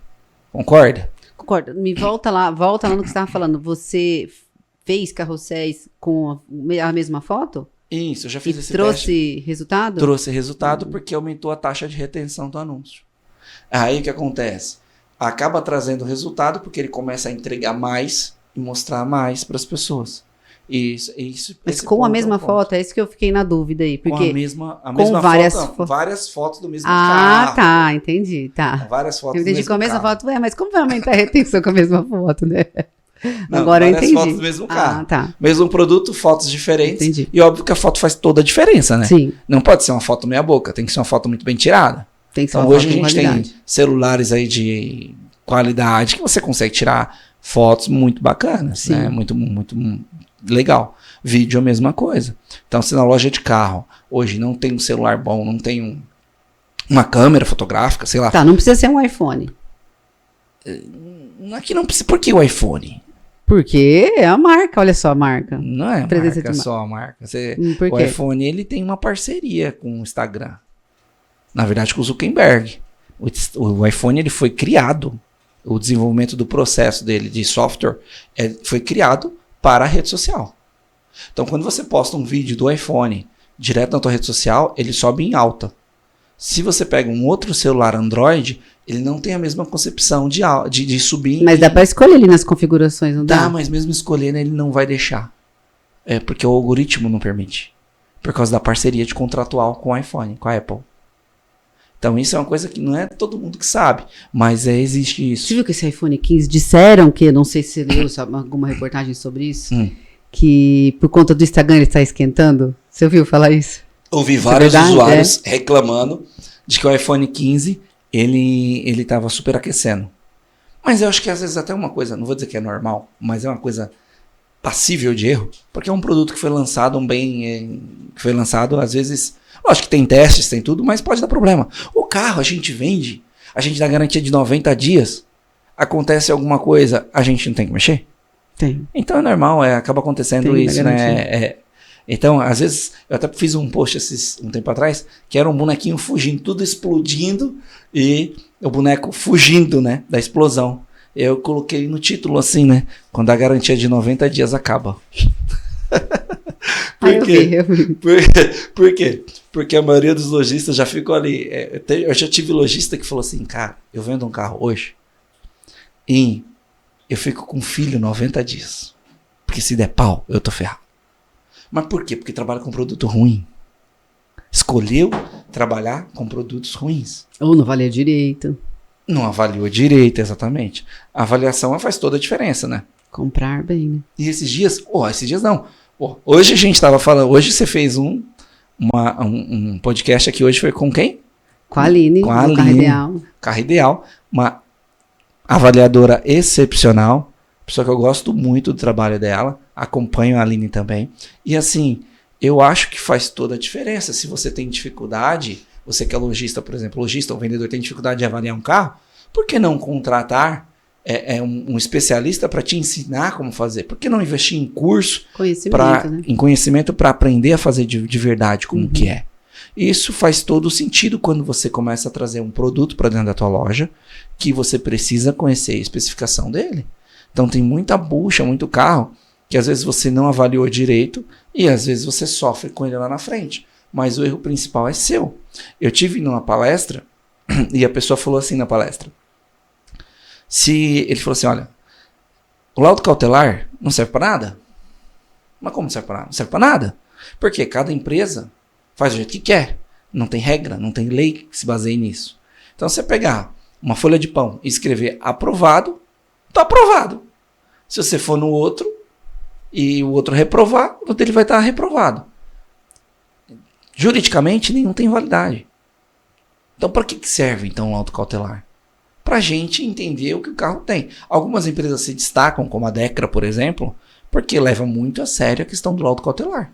Concorda? Concordo. Me volta lá no que você estava falando. Você fez carrosséis com a mesma foto? Isso, eu já fiz esse teste. Trouxe resultado? Trouxe resultado porque aumentou a taxa de retenção do anúncio. Aí o que acontece? Acaba trazendo resultado porque ele começa a entregar mais e mostrar mais para as pessoas. Mas com a mesma foto, é isso que eu fiquei na dúvida aí. Porque com a mesma foto, várias fotos do mesmo carro. Tá, entendi. Tá. Várias fotos eu entendi do mesmo com a mesma carro. foto, mas como vai aumentar a retenção com a mesma foto, né? Não, agora eu entendi. Várias fotos do mesmo carro. Tá. Mesmo produto, fotos diferentes. Entendi. E óbvio que a foto faz toda a diferença, né? Sim. Não pode ser uma foto meia boca, tem que ser uma foto muito bem tirada. Tem que ser então uma hoje foto a gente tem celulares aí de qualidade que você consegue tirar fotos muito bacanas, Sim. né? Muito legal. Vídeo é a mesma coisa. Então, se na loja de carro hoje não tem um celular bom, não tem uma câmera fotográfica, sei lá. Tá, não precisa ser um iPhone. Aqui não precisa. Por que o iPhone? Porque é a marca, olha só a marca. Não é marca, só a marca. O iPhone ele tem uma parceria com o Instagram. Na verdade, com o Zuckerberg. O iPhone ele foi criado. O desenvolvimento do processo dele de software foi criado para a rede social. Então, quando você posta um vídeo do iPhone direto na tua rede social, ele sobe em alta. Se você pega um outro celular Android, ele não tem a mesma concepção de subir. Mas dá para escolher ali nas configurações, não dá? Dá, mas mesmo escolhendo, ele não vai deixar. Porque o algoritmo não permite. Por causa da parceria de contratual com o iPhone, com a Apple. Então, isso é uma coisa que não é todo mundo que sabe, mas existe isso. Você viu que esse iPhone 15 disseram que, não sei se você leu alguma reportagem sobre isso, que por conta do Instagram ele está esquentando? Você ouviu falar isso? Ouvi vários usuários reclamando de que o iPhone 15 ele estava superaquecendo. Mas eu acho que às vezes até uma coisa, não vou dizer que é normal, mas é uma coisa passível de erro, porque é um produto que foi lançado às vezes, lógico que tem testes, tem tudo, mas pode dar problema. O carro a gente vende, a gente dá garantia de 90 dias, acontece alguma coisa, a gente não tem que mexer? Tem. Então é normal, acaba acontecendo isso, né? Então, às vezes, eu até fiz um post um tempo atrás, que era um bonequinho fugindo, tudo explodindo, e o boneco fugindo, né, da explosão. Eu coloquei no título assim, né, quando a garantia de 90 dias acaba. Por quê? Por quê? Porque a maioria dos lojistas já ficou ali. Eu já tive lojista que falou assim, cara, eu vendo um carro hoje e eu fico com filho 90 dias. Porque se der pau, eu tô ferrado. Mas por quê? Porque trabalha com produto ruim. Escolheu trabalhar com produtos ruins. Ou não avaliou direito. Não avaliou direito, exatamente. A avaliação faz toda a diferença, né? Comprar bem, né? E esses dias não. Hoje a gente tava falando, hoje você fez um podcast aqui, hoje foi com quem? Com a Aline, com a Aline, Carro Ideal. Carro Ideal, uma avaliadora excepcional, pessoa que eu gosto muito do trabalho dela, acompanho a Aline também, e assim, eu acho que faz toda a diferença. Se você tem dificuldade, você que é lojista, por exemplo, lojista ou vendedor tem dificuldade de avaliar um carro, por que não contratar um especialista para te ensinar como fazer? Por que não investir em curso, em conhecimento para aprender a fazer de verdade como que é? Isso faz todo sentido quando você começa a trazer um produto para dentro da tua loja que você precisa conhecer a especificação dele. Então tem muita bucha, muito carro que às vezes você não avaliou direito e às vezes você sofre com ele lá na frente. Mas o erro principal é seu. Eu tive numa palestra e a pessoa falou assim na palestra. Ele falou assim, olha, o laudo cautelar não serve para nada? Mas como não serve para nada? Não serve para nada. Porque cada empresa faz do jeito que quer. Não tem regra, não tem lei que se baseie nisso. Então, você pegar uma folha de pão e escrever aprovado, tá aprovado. Se você for no outro e o outro reprovar, o dele vai estar reprovado. Juridicamente, nenhum tem validade. Então, para que serve então o laudo cautelar? Para a gente entender o que o carro tem. Algumas empresas se destacam, como a Decra, por exemplo, porque leva muito a sério a questão do laudo cautelar.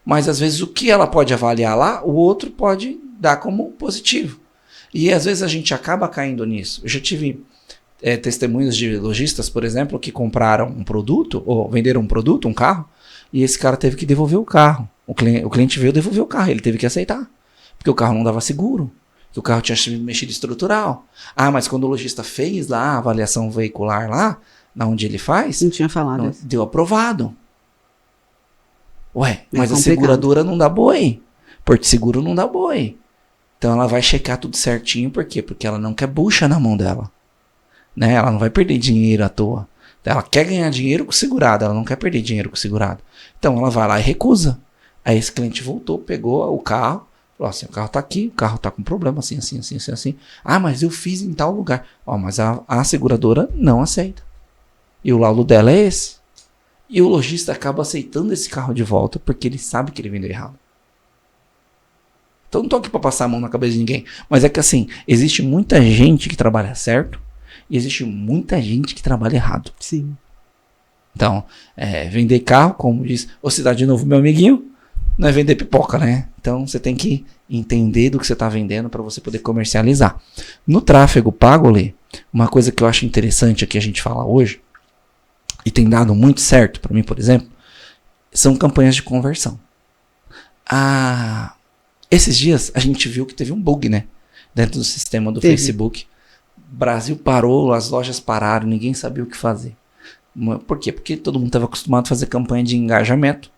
Mas às vezes o que ela pode avaliar lá, o outro pode dar como positivo. E às vezes a gente acaba caindo nisso. Eu já tive testemunhos de lojistas, por exemplo, que compraram um produto, ou venderam um produto, um carro, e esse cara teve que devolver o carro. O cliente veio devolver o carro, ele teve que aceitar. Porque o carro não dava seguro, que o carro tinha mexido estrutural. Ah, mas quando o lojista fez lá a avaliação veicular lá, na onde ele faz, não tinha falado. Não, deu aprovado. Ué, mas complicado. A seguradora não dá boi. Porto Seguro não dá boi. Então ela vai checar tudo certinho, por quê? Porque ela não quer bucha na mão dela. Né? Ela não vai perder dinheiro à toa. Ela quer ganhar dinheiro com o segurado, ela não quer perder dinheiro com o segurado. Então ela vai lá e recusa. Aí esse cliente voltou, pegou o carro, falou assim, o carro tá aqui, o carro tá com problema, assim. Ah, mas eu fiz em tal lugar. Ó, mas a seguradora não aceita. E o laudo dela é esse. E o lojista acaba aceitando esse carro de volta porque ele sabe que ele vendeu errado. Então não tô aqui pra passar a mão na cabeça de ninguém. Mas é que assim, existe muita gente que trabalha certo e existe muita gente que trabalha errado. Sim. Então, vender carro, como diz o Cidade Novo, meu amiguinho, não é vender pipoca, né? Então você tem que entender do que você está vendendo para você poder comercializar. No tráfego pago, Lê, uma coisa que eu acho interessante aqui a gente falar hoje, e tem dado muito certo para mim, por exemplo, são campanhas de conversão. Esses dias a gente viu que teve um bug, né? Dentro do sistema do Facebook. O Brasil parou, as lojas pararam, ninguém sabia o que fazer. Por quê? Porque todo mundo estava acostumado a fazer campanha de engajamento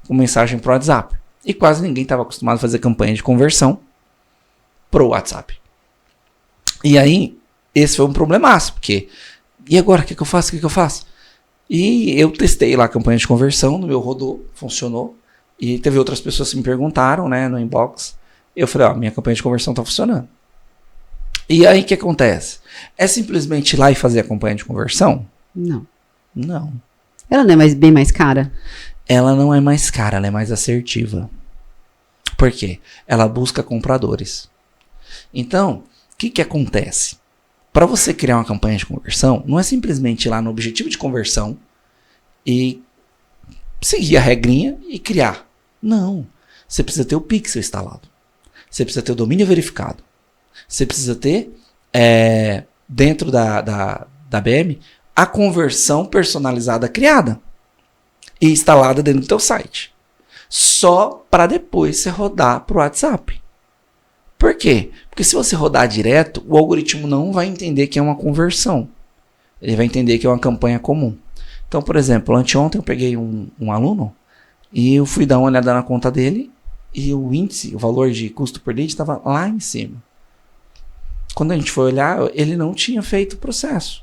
com mensagem pro WhatsApp. E quase ninguém estava acostumado a fazer campanha de conversão pro WhatsApp. E aí, esse foi um problemaço, porque e agora, o que eu faço? E eu testei lá a campanha de conversão, no meu rodou, funcionou. E teve outras pessoas que me perguntaram, né, no inbox. Eu falei, minha campanha de conversão tá funcionando. E aí, o que acontece? É simplesmente ir lá e fazer a campanha de conversão? Não. Não. Ela não é bem mais cara? Ela não é mais cara, ela é mais assertiva. Por quê? Ela busca compradores. Então, o que acontece? Para você criar uma campanha de conversão, não é simplesmente ir lá no objetivo de conversão e seguir a regrinha e criar. Não. Você precisa ter o pixel instalado. Você precisa ter o domínio verificado. Você precisa ter, dentro da BM, a conversão personalizada criada e instalada dentro do teu site. Só para depois você rodar para o WhatsApp. Por quê? Porque se você rodar direto, o algoritmo não vai entender que é uma conversão. Ele vai entender que é uma campanha comum. Então, por exemplo, anteontem eu peguei um aluno e eu fui dar uma olhada na conta dele e o índice, o valor de custo por lead estava lá em cima. Quando a gente foi olhar, ele não tinha feito o processo.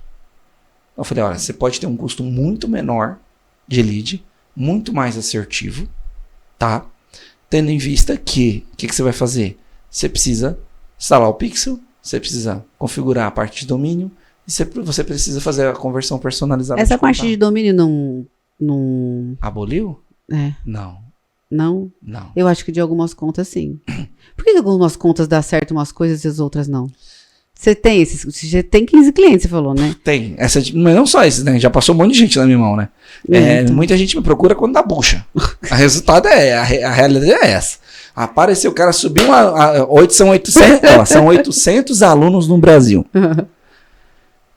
Eu falei, olha, você pode ter um custo muito menor de lead, muito mais assertivo, tá? Tendo em vista que, o que você vai fazer? Você precisa instalar o pixel, você precisa configurar a parte de domínio e você precisa fazer a conversão personalizada. Essa parte de domínio não... Aboliu? Não. Não? Não. Eu acho que de algumas contas, sim. Por que algumas contas dá certo umas coisas e as outras não? Você tem 15 clientes, você falou, né? Tem. Mas não só esses, né? Já passou um monte de gente na minha mão, né? Então. Muita gente me procura quando dá bucha. O resultado a realidade é essa. Apareceu, o cara subiu são 800 alunos no Brasil.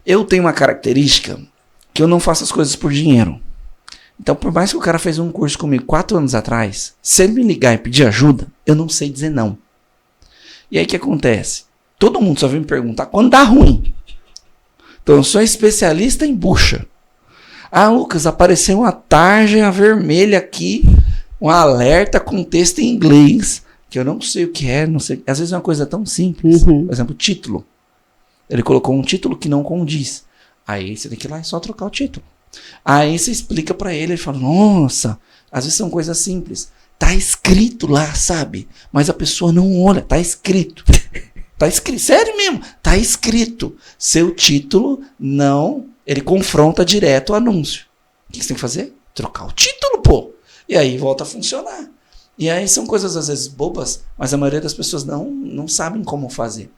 Eu tenho uma característica que eu não faço as coisas por dinheiro. Então, por mais que o cara fez um curso comigo 4 anos atrás, se ele me ligar e pedir ajuda, eu não sei dizer não. E aí o que acontece? Todo mundo só vem me perguntar quando dá ruim. Então, eu sou especialista em bucha. Lucas, apareceu uma tarja vermelha aqui, um alerta com texto em inglês, que eu não sei o que é, não sei. Às vezes é uma coisa tão simples. Por exemplo, título. Ele colocou um título que não condiz. Aí você tem que ir lá e só trocar o título. Aí você explica pra ele fala, nossa, às vezes são coisas simples. Tá escrito lá, sabe? Mas a pessoa não olha, tá escrito. Tá escrito, sério mesmo, tá escrito. Seu título não, ele confronta direto o anúncio. O que você tem que fazer? Trocar o título, pô. E aí volta a funcionar. E aí são coisas às vezes bobas, mas a maioria das pessoas não sabem como fazer.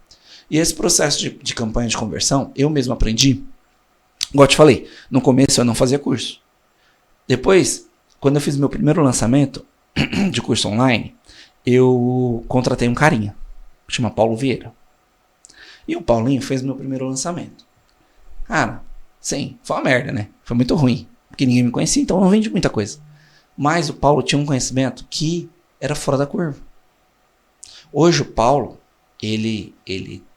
E esse processo de campanha de conversão, eu mesmo aprendi, igual eu te falei, no começo eu não fazia curso. Depois, quando eu fiz meu primeiro lançamento de curso online, eu contratei um carinha, chama Paulo Vieira. E o Paulinho fez meu primeiro lançamento. Cara, sim, foi uma merda, né? Foi muito ruim, porque ninguém me conhecia, então eu não vendi muita coisa. Mas o Paulo tinha um conhecimento que era fora da curva. Hoje o Paulo, ele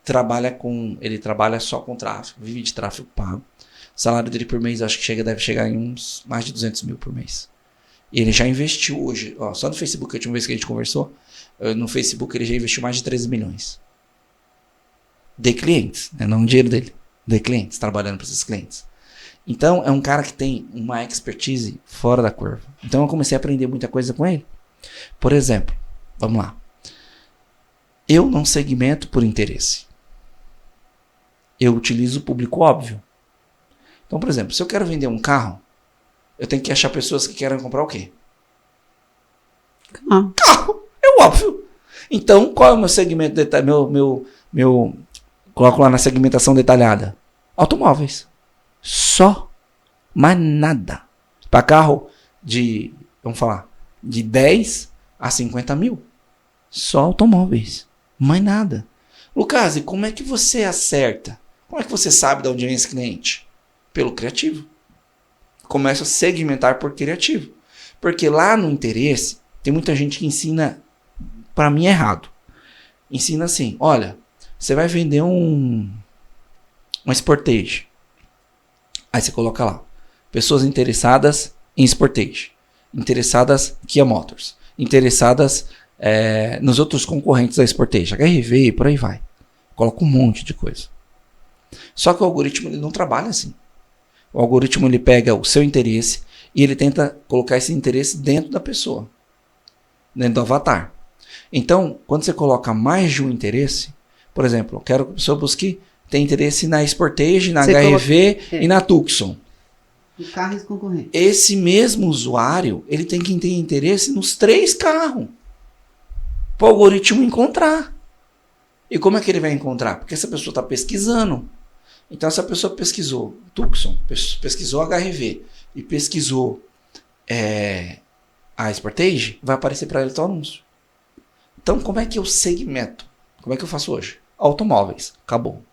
trabalha só com tráfego, vive de tráfego pago. O salário dele por mês acho que deve chegar em uns mais de 200 mil por mês. E ele já investiu hoje, ó, só no Facebook, a última vez que a gente conversou, no Facebook ele já investiu mais de 13 milhões. De clientes, né? Não o dinheiro dele, de clientes, trabalhando para esses clientes. Então é um cara que tem uma expertise fora da curva. Então eu comecei a aprender muita coisa com ele. Por exemplo, vamos lá. Eu não segmento por interesse. Eu utilizo o público óbvio. Então, por exemplo, se eu quero vender um carro, eu tenho que achar pessoas que querem comprar o quê? Carro. É óbvio. Então, qual é o meu segmento coloco lá na segmentação detalhada? Automóveis. Só. Mais nada. Para carro de 10 a 50 mil. Só automóveis. Mais nada. Lucas, e como é que você acerta? Como é que você sabe de onde vem esse cliente? Pelo criativo. Começa a segmentar por criativo. Porque lá no interesse, tem muita gente que ensina, para mim, errado. Ensina assim, olha, você vai vender um Sportage. Aí você coloca lá, pessoas interessadas em Sportage, interessadas em Kia Motors, interessadas nos outros concorrentes da Sportage, HRV, por aí vai. Coloca um monte de coisa. Só que o algoritmo ele não trabalha assim. O algoritmo ele pega o seu interesse e ele tenta colocar esse interesse dentro da pessoa, dentro do avatar. Então, quando você coloca mais de um interesse, por exemplo, eu quero que a pessoa busque tem interesse na Sportage, na HRV e na Tucson. O carro concorrente. Esse mesmo usuário, ele tem que ter interesse nos 3 carros. Para o algoritmo encontrar. E como é que ele vai encontrar? Porque essa pessoa está pesquisando. Então, se a pessoa pesquisou Tucson, pesquisou HRV e pesquisou a Sportage, vai aparecer para ele o anúncio. Então, como é que eu segmento? Como é que eu faço hoje? Automóveis. Acabou.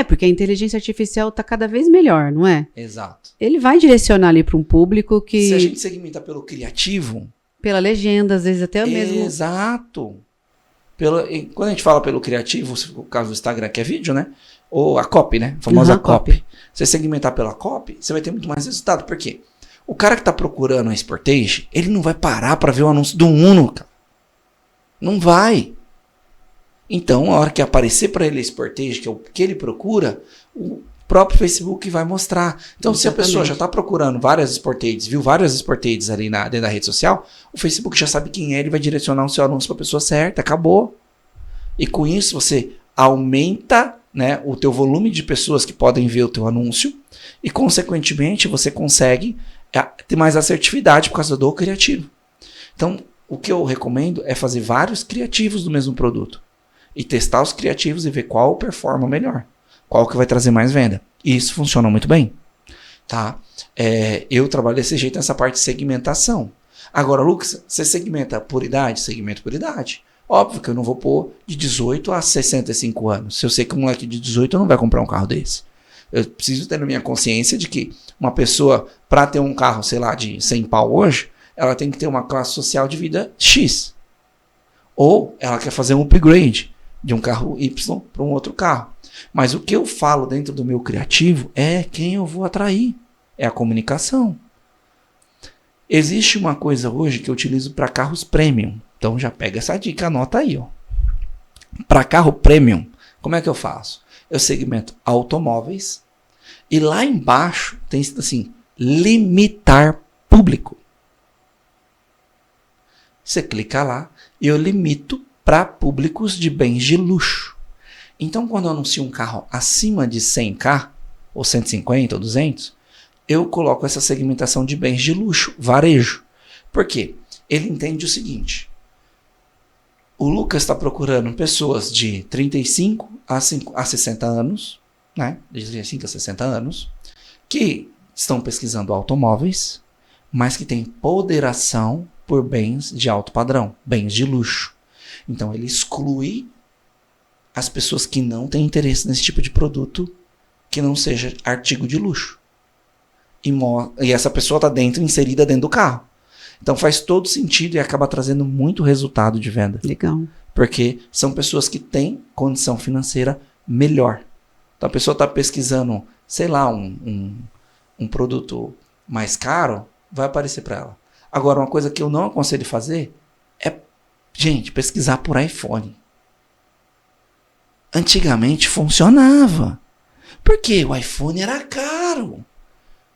Porque a inteligência artificial está cada vez melhor, não é? Exato. Ele vai direcionar ali para um público que... Se a gente segmenta pelo criativo... Pela legenda, às vezes até mesmo... Exato. Quando a gente fala pelo criativo, o caso do Instagram, que é vídeo, né? Ou a copy, né? A famosa copy. Você segmentar pela copy, você vai ter muito mais resultado. Por quê? O cara que está procurando a Sportage, ele não vai parar para ver o anúncio do Uno, cara. Não vai. Então, a hora que aparecer para ele a Sportage, que é o que ele procura, o próprio Facebook vai mostrar. Então, exatamente. Se a pessoa já está procurando várias Sportages, viu várias Sportages ali dentro da rede social, o Facebook já sabe quem é, ele vai direcionar o seu anúncio para a pessoa certa, acabou. E com isso, você aumenta, né, o teu volume de pessoas que podem ver o teu anúncio e, consequentemente, você consegue ter mais assertividade por causa do criativo. Então, o que eu recomendo é fazer vários criativos do mesmo produto. E testar os criativos e ver qual performa melhor. Qual que vai trazer mais venda. E isso funciona muito bem. Tá? Eu trabalho desse jeito nessa parte de segmentação. Agora, Lucas, você segmenta por idade? Segmento por idade. Óbvio que eu não vou pôr de 18 a 65 anos. Se eu sei que um moleque de 18 não vai comprar um carro desse. Eu preciso ter na minha consciência de que uma pessoa, para ter um carro, sei lá, de 100 pau hoje, ela tem que ter uma classe social de vida X. Ou ela quer fazer um upgrade de um carro Y para um outro carro. Mas o que eu falo dentro do meu criativo é quem eu vou atrair. É a comunicação. Existe uma coisa hoje que eu utilizo para carros premium. Então já pega essa dica, anota aí. Para carro premium, como é que eu faço? Eu segmento automóveis e lá embaixo tem assim, limitar público. Você clica lá e eu limito para públicos de bens de luxo. Então, quando eu anuncio um carro acima de 100k, ou 150, ou 200, eu coloco essa segmentação de bens de luxo, varejo. Por quê? Ele entende o seguinte: o Lucas está procurando pessoas de 35 a 60 anos, né? De 35 a 60 anos, que estão pesquisando automóveis, mas que têm ponderação por bens de alto padrão, bens de luxo. Então, ele exclui as pessoas que não têm interesse nesse tipo de produto que não seja artigo de luxo. E essa pessoa está inserida dentro do carro. Então faz todo sentido e acaba trazendo muito resultado de venda. Legal. Porque são pessoas que têm condição financeira melhor. Então a pessoa está pesquisando, sei lá, um produto mais caro, vai aparecer para ela. Agora, uma coisa que eu não aconselho fazer é, gente, pesquisar por iPhone. Antigamente funcionava. Porque o iPhone era caro.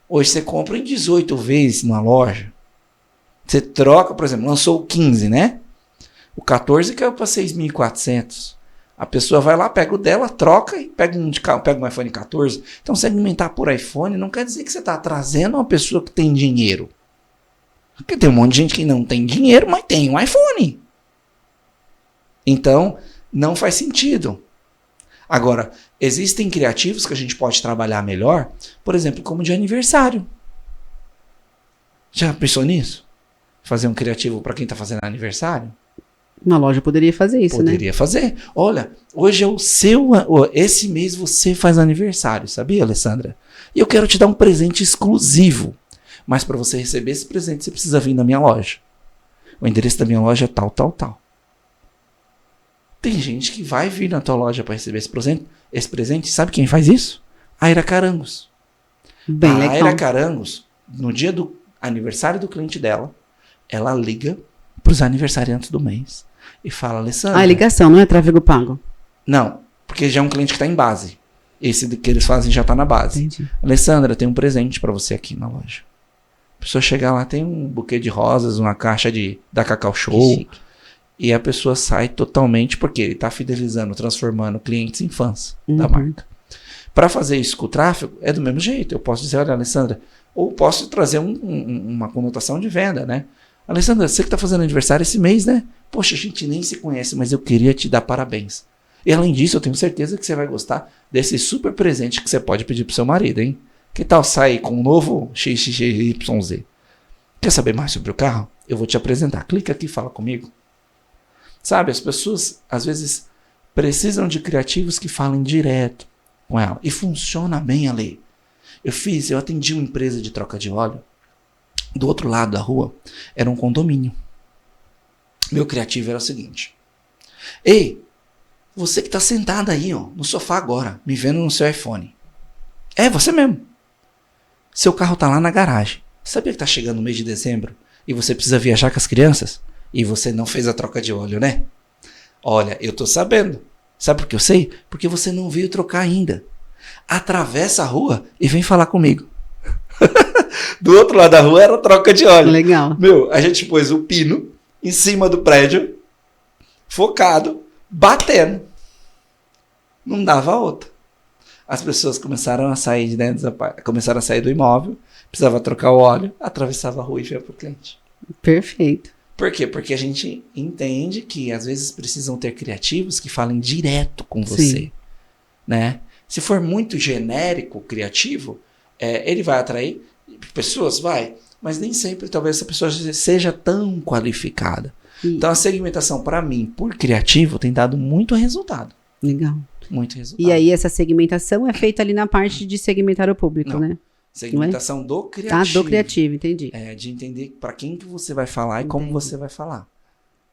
Hoje você compra em 18 vezes na loja. Você troca, por exemplo, lançou o 15, né? O 14 caiu para 6.400. A pessoa vai lá, pega o dela, troca e pega um iPhone 14. Então, segmentar por iPhone não quer dizer que você está trazendo uma pessoa que tem dinheiro. Porque tem um monte de gente que não tem dinheiro, mas tem um iPhone. Então, não faz sentido. Agora, existem criativos que a gente pode trabalhar melhor, por exemplo, como de aniversário. Já pensou nisso? Fazer um criativo para quem está fazendo aniversário? Uma loja poderia fazer isso, Poderia fazer. Olha, hoje é o seu... Esse mês você faz aniversário, sabia, Alessandra? E eu quero te dar um presente exclusivo. Mas para você receber esse presente, você precisa vir na minha loja. O endereço da minha loja é tal, tal, tal. Tem gente que vai vir na tua loja para receber esse presente. Sabe quem faz isso? A Aira Carangos. Bem legal. A Aira Carangos, no dia do aniversário do cliente dela, ela liga para os aniversariantes do mês e fala: Alessandra... Ah, ligação, não é tráfego pago? Não, porque já é um cliente que está em base. Esse que eles fazem já está na base. Entendi. Alessandra, tem um presente para você aqui na loja. A pessoa chega lá, tem um buquê de rosas, uma caixa da Cacau Show. E a pessoa sai totalmente, porque ele está fidelizando, transformando clientes em fãs da marca. Para fazer isso com o tráfego, é do mesmo jeito. Eu posso dizer: olha, Alessandra, ou posso trazer uma conotação de venda, né? Alessandra, você que está fazendo aniversário esse mês, né? Poxa, a gente nem se conhece, mas eu queria te dar parabéns. E além disso, eu tenho certeza que você vai gostar desse super presente que você pode pedir pro seu marido, hein? Que tal sair com um novo XXYZ? Quer saber mais sobre o carro? Eu vou te apresentar. Clica aqui e fala comigo. Sabe, as pessoas, às vezes, precisam de criativos que falem direto com ela. E funciona bem ali. Eu atendi uma empresa de troca de óleo. Do outro lado da rua, era um condomínio. Meu criativo era o seguinte: ei, você que está sentado aí, ó, no sofá agora, me vendo no seu iPhone. É, você mesmo. Seu carro está lá na garagem. Sabia que está chegando o mês de dezembro e você precisa viajar com as crianças? E você não fez a troca de óleo, né? Olha, eu tô sabendo. Sabe por que eu sei? Porque você não veio trocar ainda. Atravessa a rua e vem falar comigo. Do outro lado da rua era a troca de óleo. Legal. Meu, a gente pôs o pino em cima do prédio, focado, batendo. Não dava outra. As pessoas começaram a sair de dentro começaram a sair do imóvel, precisava trocar o óleo, atravessava a rua e ia pro cliente. Perfeito. Por quê? Porque a gente entende que às vezes precisam ter criativos que falem direto com você, né? Se for muito genérico, criativo, ele vai atrair pessoas, mas nem sempre talvez essa pessoa seja tão qualificada. Então a segmentação para mim, por criativo, tem dado muito resultado. Legal. Muito resultado. E aí essa segmentação é feita ali na parte de segmentar o público, né? Segmentação do criativo. Ah, do criativo, entendi. De entender para quem que você vai falar e como você vai falar.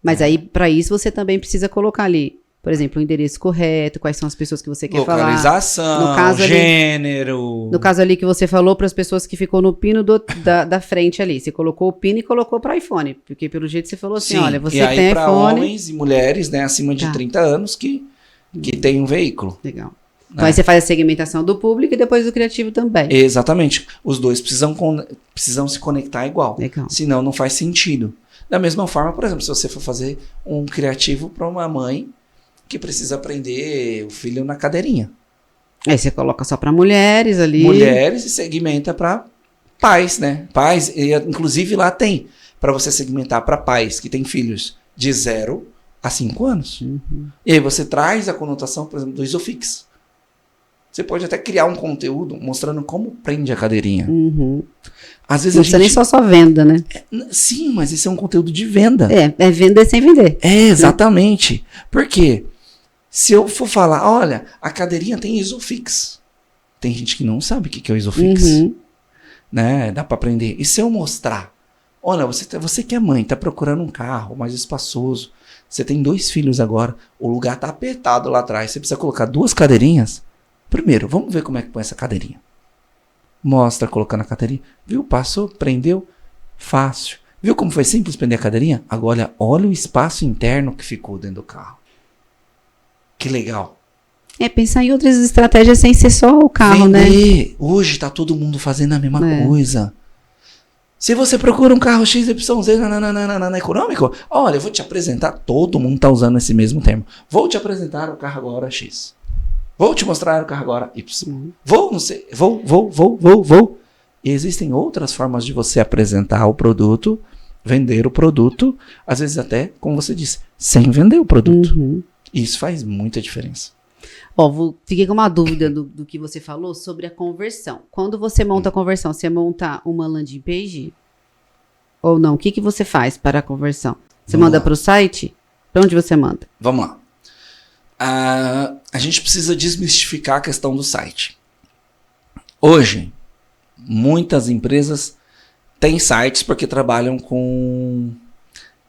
Mas aí, para isso, você também precisa colocar ali, por exemplo, o endereço correto, quais são as pessoas que você quer falar. Localização, gênero. No caso ali que você falou para as pessoas que ficou no pino da frente ali. Você colocou o pino e colocou para iPhone. Porque pelo jeito você falou assim, sim, olha, você e aí tem pra iPhone. Homens e mulheres, né, acima de 30 anos que tem um veículo. Legal. Então aí você faz a segmentação do público e depois do criativo também. Exatamente. Os dois precisam se conectar igual. Legal. Senão não faz sentido. Da mesma forma, por exemplo, se você for fazer um criativo para uma mãe que precisa aprender o filho na cadeirinha. Aí você coloca só para mulheres ali. Mulheres e segmenta para pais, né? Pais, e, inclusive lá tem, para você segmentar para pais que têm filhos de 0 a 5 anos. E aí você traz a conotação, por exemplo, do Isofix. Você pode até criar um conteúdo mostrando como prende a cadeirinha. Às vezes não precisa nem só venda, né? Sim, mas isso é um conteúdo de venda. É vender sem vender. Exatamente. Por quê? Se eu for falar, olha, a cadeirinha tem Isofix. Tem gente que não sabe o que é o Isofix. Né? Dá para aprender. E se eu mostrar, olha, você que é mãe, tá procurando um carro mais espaçoso, você tem 2 filhos agora, o lugar tá apertado lá atrás, você precisa colocar 2 cadeirinhas. Primeiro, vamos ver como é que põe essa cadeirinha. Mostra colocando a cadeirinha. Viu? Passou, prendeu. Fácil. Viu como foi simples prender a cadeirinha? Agora, olha o espaço interno que ficou dentro do carro. Que legal. Pensar em outras estratégias sem ser só o carro, vender, né? Hoje tá todo mundo fazendo a mesma coisa. Se você procura um carro XYZ econômico, olha, eu vou te apresentar. Todo mundo tá usando esse mesmo termo. Vou te apresentar o carro agora X. Vou te mostrar o carro agora Y. Vou, não sei. Vou. E existem outras formas de você apresentar o produto, vender o produto, às vezes até, como você disse, sem vender o produto. Isso faz muita diferença. Fiquei com uma dúvida do que você falou sobre a conversão. Quando você monta a conversão, você monta uma landing page? Ou não? O que você faz para a conversão? Você manda para o site? Para onde você manda? Vamos lá. A gente precisa desmistificar a questão do site. Hoje, muitas empresas têm sites porque trabalham com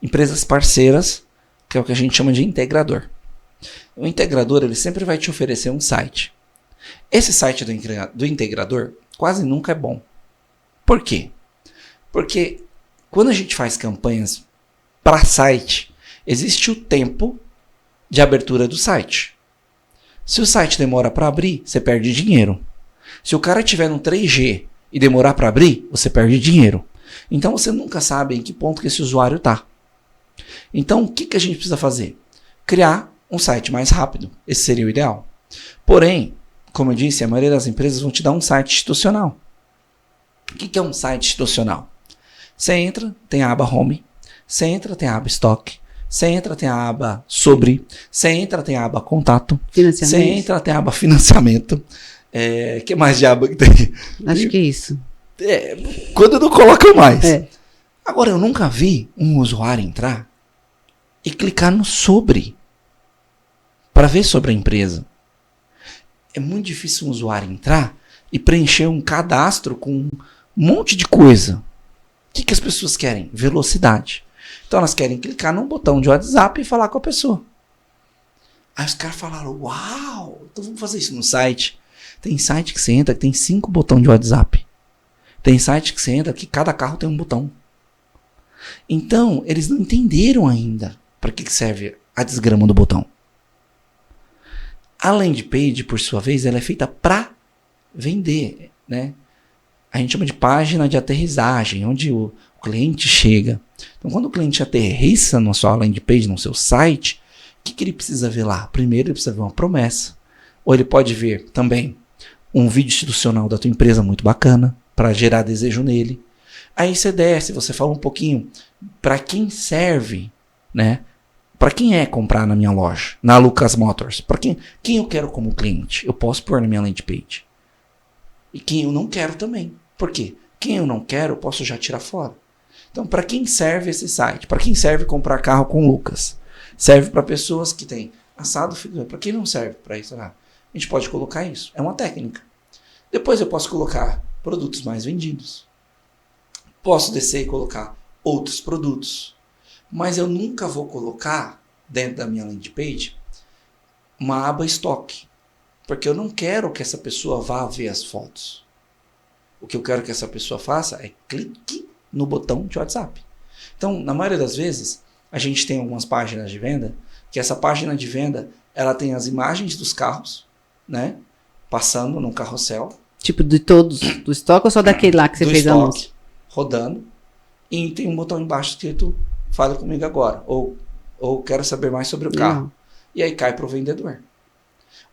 empresas parceiras, que é o que a gente chama de integrador. O integrador, ele sempre vai te oferecer um site. Esse site do integrador quase nunca é bom. Por quê? Porque quando a gente faz campanhas para site, existe o tempo de abertura do site. Se o site demora para abrir, você perde dinheiro. Se o cara tiver no 3G e demorar para abrir, você perde dinheiro. Então você nunca sabe em que ponto que esse usuário está. Então o que a gente precisa fazer? Criar um site mais rápido. Esse seria o ideal. Porém, como eu disse, a maioria das empresas vão te dar um site institucional. O que é um site institucional? Você entra, tem a aba Home. Você entra, tem a aba Stock. Você entra, tem a aba Sobre. Você entra, tem a aba Contato. Você entra, tem a aba Financiamento. Que mais de aba que tem? Acho que é isso. Quando não coloca mais. Agora, eu nunca vi um usuário entrar e clicar no Sobre para ver sobre a empresa. É muito difícil um usuário entrar e preencher um cadastro com um monte de coisa. O que as pessoas querem? Velocidade. Então elas querem clicar num botão de WhatsApp e falar com a pessoa. Aí os caras falaram, uau, então vamos fazer isso no site. Tem site que você entra que tem 5 botões de WhatsApp. Tem site que você entra que cada carro tem um botão. Então, eles não entenderam ainda para que serve a desgrama do botão. A landing page, por sua vez, ela é feita para vender, né? A gente chama de página de aterrissagem, onde o cliente chega. Então, quando o cliente aterrissa na sua landing page, no seu site, o que ele precisa ver lá? Primeiro, ele precisa ver uma promessa. Ou ele pode ver também um vídeo institucional da tua empresa muito bacana, para gerar desejo nele. Aí você desce, você fala um pouquinho para quem serve, né? Para quem é comprar na minha loja, na Lucas Motors? Para quem eu quero como cliente? Eu posso pôr na minha landing page. E quem eu não quero também. Por quê? Quem eu não quero, eu posso já tirar fora. Então, para quem serve esse site? Para quem serve comprar carro com o Lucas? Serve para pessoas que têm assado, para quem não serve para isso? A gente pode colocar isso. É uma técnica. Depois eu posso colocar produtos mais vendidos. Posso descer e colocar outros produtos. Mas eu nunca vou colocar dentro da minha landing page uma aba estoque. Porque eu não quero que essa pessoa vá ver as fotos. O que eu quero que essa pessoa faça é clique no botão de WhatsApp. Então, na maioria das vezes, a gente tem algumas páginas de venda, que essa página de venda, ela tem as imagens dos carros, né? Passando no carrossel. Tipo de todos, do estoque ou só daquele lá que você fez a anúncio? Rodando. E tem um botão embaixo escrito, fale comigo agora. Ou quero saber mais sobre o carro. e aí cai para o vendedor.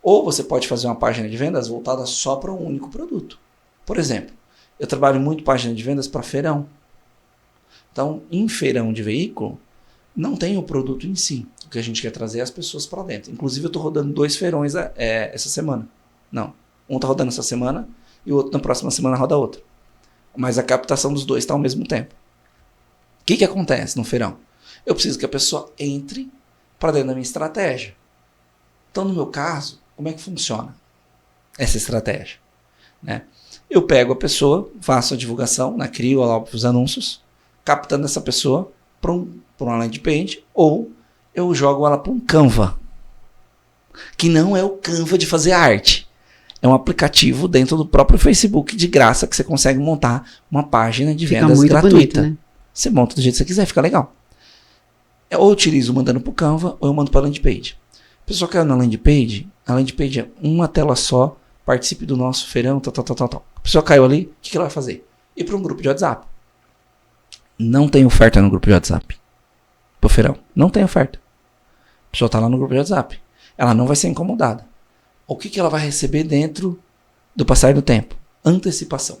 Ou você pode fazer uma página de vendas voltada só para um único produto. Por exemplo, eu trabalho muito página de vendas para feirão. Então, em feirão de veículo, não tem o produto em si. O que a gente quer trazer é as pessoas para dentro. Inclusive, eu estou rodando 2 feirões essa semana. Não, um está rodando essa semana e o outro na próxima semana roda outro. Mas a captação dos 2 está ao mesmo tempo. O que acontece no feirão? Eu preciso que a pessoa entre para dentro da minha estratégia. Então, no meu caso, como é que funciona essa estratégia? Né? Eu pego a pessoa, faço a divulgação, né? Crio lá os anúncios, captando essa pessoa para uma landing page, ou eu jogo ela para um Canva, que não é o Canva de fazer arte. É um aplicativo dentro do próprio Facebook de graça que você consegue montar uma página de vendas gratuita. Bonito, né? Você monta do jeito que você quiser, fica legal. Ou eu utilizo mandando para o Canva, ou eu mando para a landing page. A pessoa caiu na landing page, a landing page é uma tela só, participe do nosso feirão, tal. A pessoa caiu ali, o que ela vai fazer? Ir para um grupo de WhatsApp. Não tem oferta no grupo de WhatsApp. Pro feirão. Não tem oferta. A pessoa está lá no grupo de WhatsApp. Ela não vai ser incomodada. O que ela vai receber dentro do passar do tempo? Antecipação.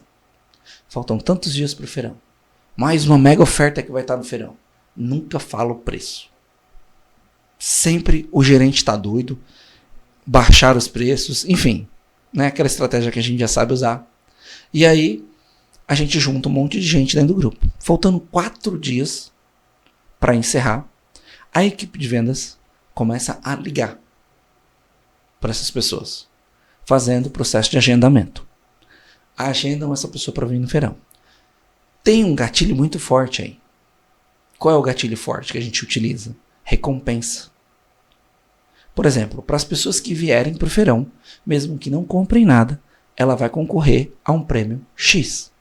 Faltam tantos dias para o feirão. Mais uma mega oferta que vai estar no feirão. Nunca fala o preço. Sempre o gerente está doido. Baixar os preços. Enfim. Né? Aquela estratégia que a gente já sabe usar. E aí, a gente junta um monte de gente dentro do grupo. Faltando 4 dias para encerrar, a equipe de vendas começa a ligar para essas pessoas, fazendo o processo de agendamento. Agendam essa pessoa para vir no feirão. Tem um gatilho muito forte aí. Qual é o gatilho forte que a gente utiliza? Recompensa. Por exemplo, para as pessoas que vierem para o feirão, mesmo que não comprem nada, ela vai concorrer a um prêmio X.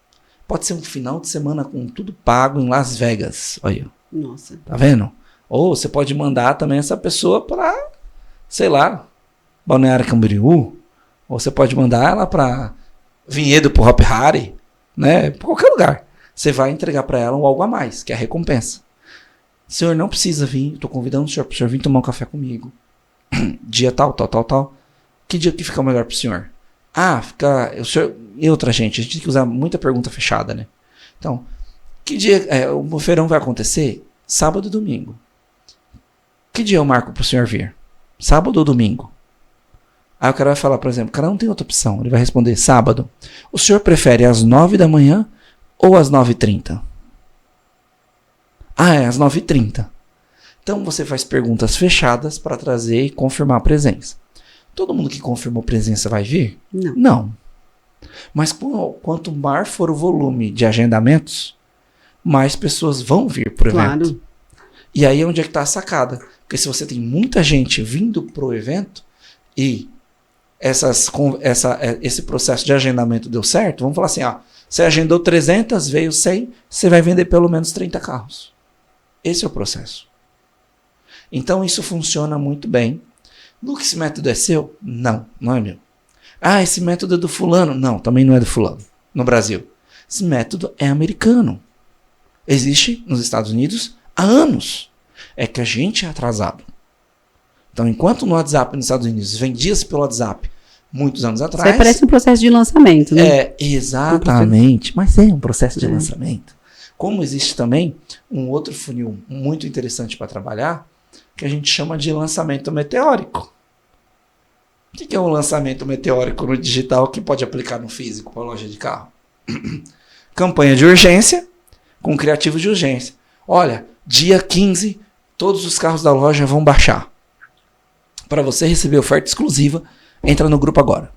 Pode ser um final de semana com tudo pago em Las Vegas. Olha. Nossa. Tá vendo? Ou você pode mandar também essa pessoa para, sei lá, Balneário Camboriú. Ou você pode mandar ela para Vinhedo pro Hop Hari, né? Pra qualquer lugar. Você vai entregar para ela um algo a mais, que é a recompensa. O senhor não precisa vir, estou convidando o senhor para o senhor vir tomar um café comigo. Dia tal. Que dia que fica melhor pro senhor? Fica... O senhor, e outra gente, a gente tem que usar muita pergunta fechada, né? Então, que dia o feirão vai acontecer? Sábado e domingo. Que dia eu marco pro senhor vir? Sábado ou domingo? Aí o cara vai falar, por exemplo, o cara não tem outra opção. Ele vai responder sábado. O senhor prefere às 9 da manhã ou às 9h30? É às 9h30. Então você faz perguntas fechadas para trazer e confirmar a presença. Todo mundo que confirmou presença vai vir? Não. Mas quanto maior for o volume de agendamentos, mais pessoas vão vir para o evento. E aí é onde é que está a sacada. Porque se você tem muita gente vindo para o evento e esse processo de agendamento deu certo, vamos falar assim, você agendou 300, veio 100, você vai vender pelo menos 30 carros. Esse é o processo. Então isso funciona muito bem. Luke, esse método é seu? Não é meu. Esse método é do fulano? Não, também não é do fulano. No Brasil. Esse método é americano. Existe nos Estados Unidos há anos. É que a gente é atrasado. Então, enquanto no WhatsApp nos Estados Unidos vendia-se pelo WhatsApp muitos anos atrás... Isso parece um processo de lançamento, né? Exatamente. Mas é um processo de lançamento. Como existe também um outro funil muito interessante para trabalhar, que a gente chama de lançamento meteórico. O que é um lançamento meteórico no digital que pode aplicar no físico para a loja de carro? Campanha de urgência com criativo de urgência. Olha, dia 15, todos os carros da loja vão baixar. Para você receber oferta exclusiva, entra no grupo agora.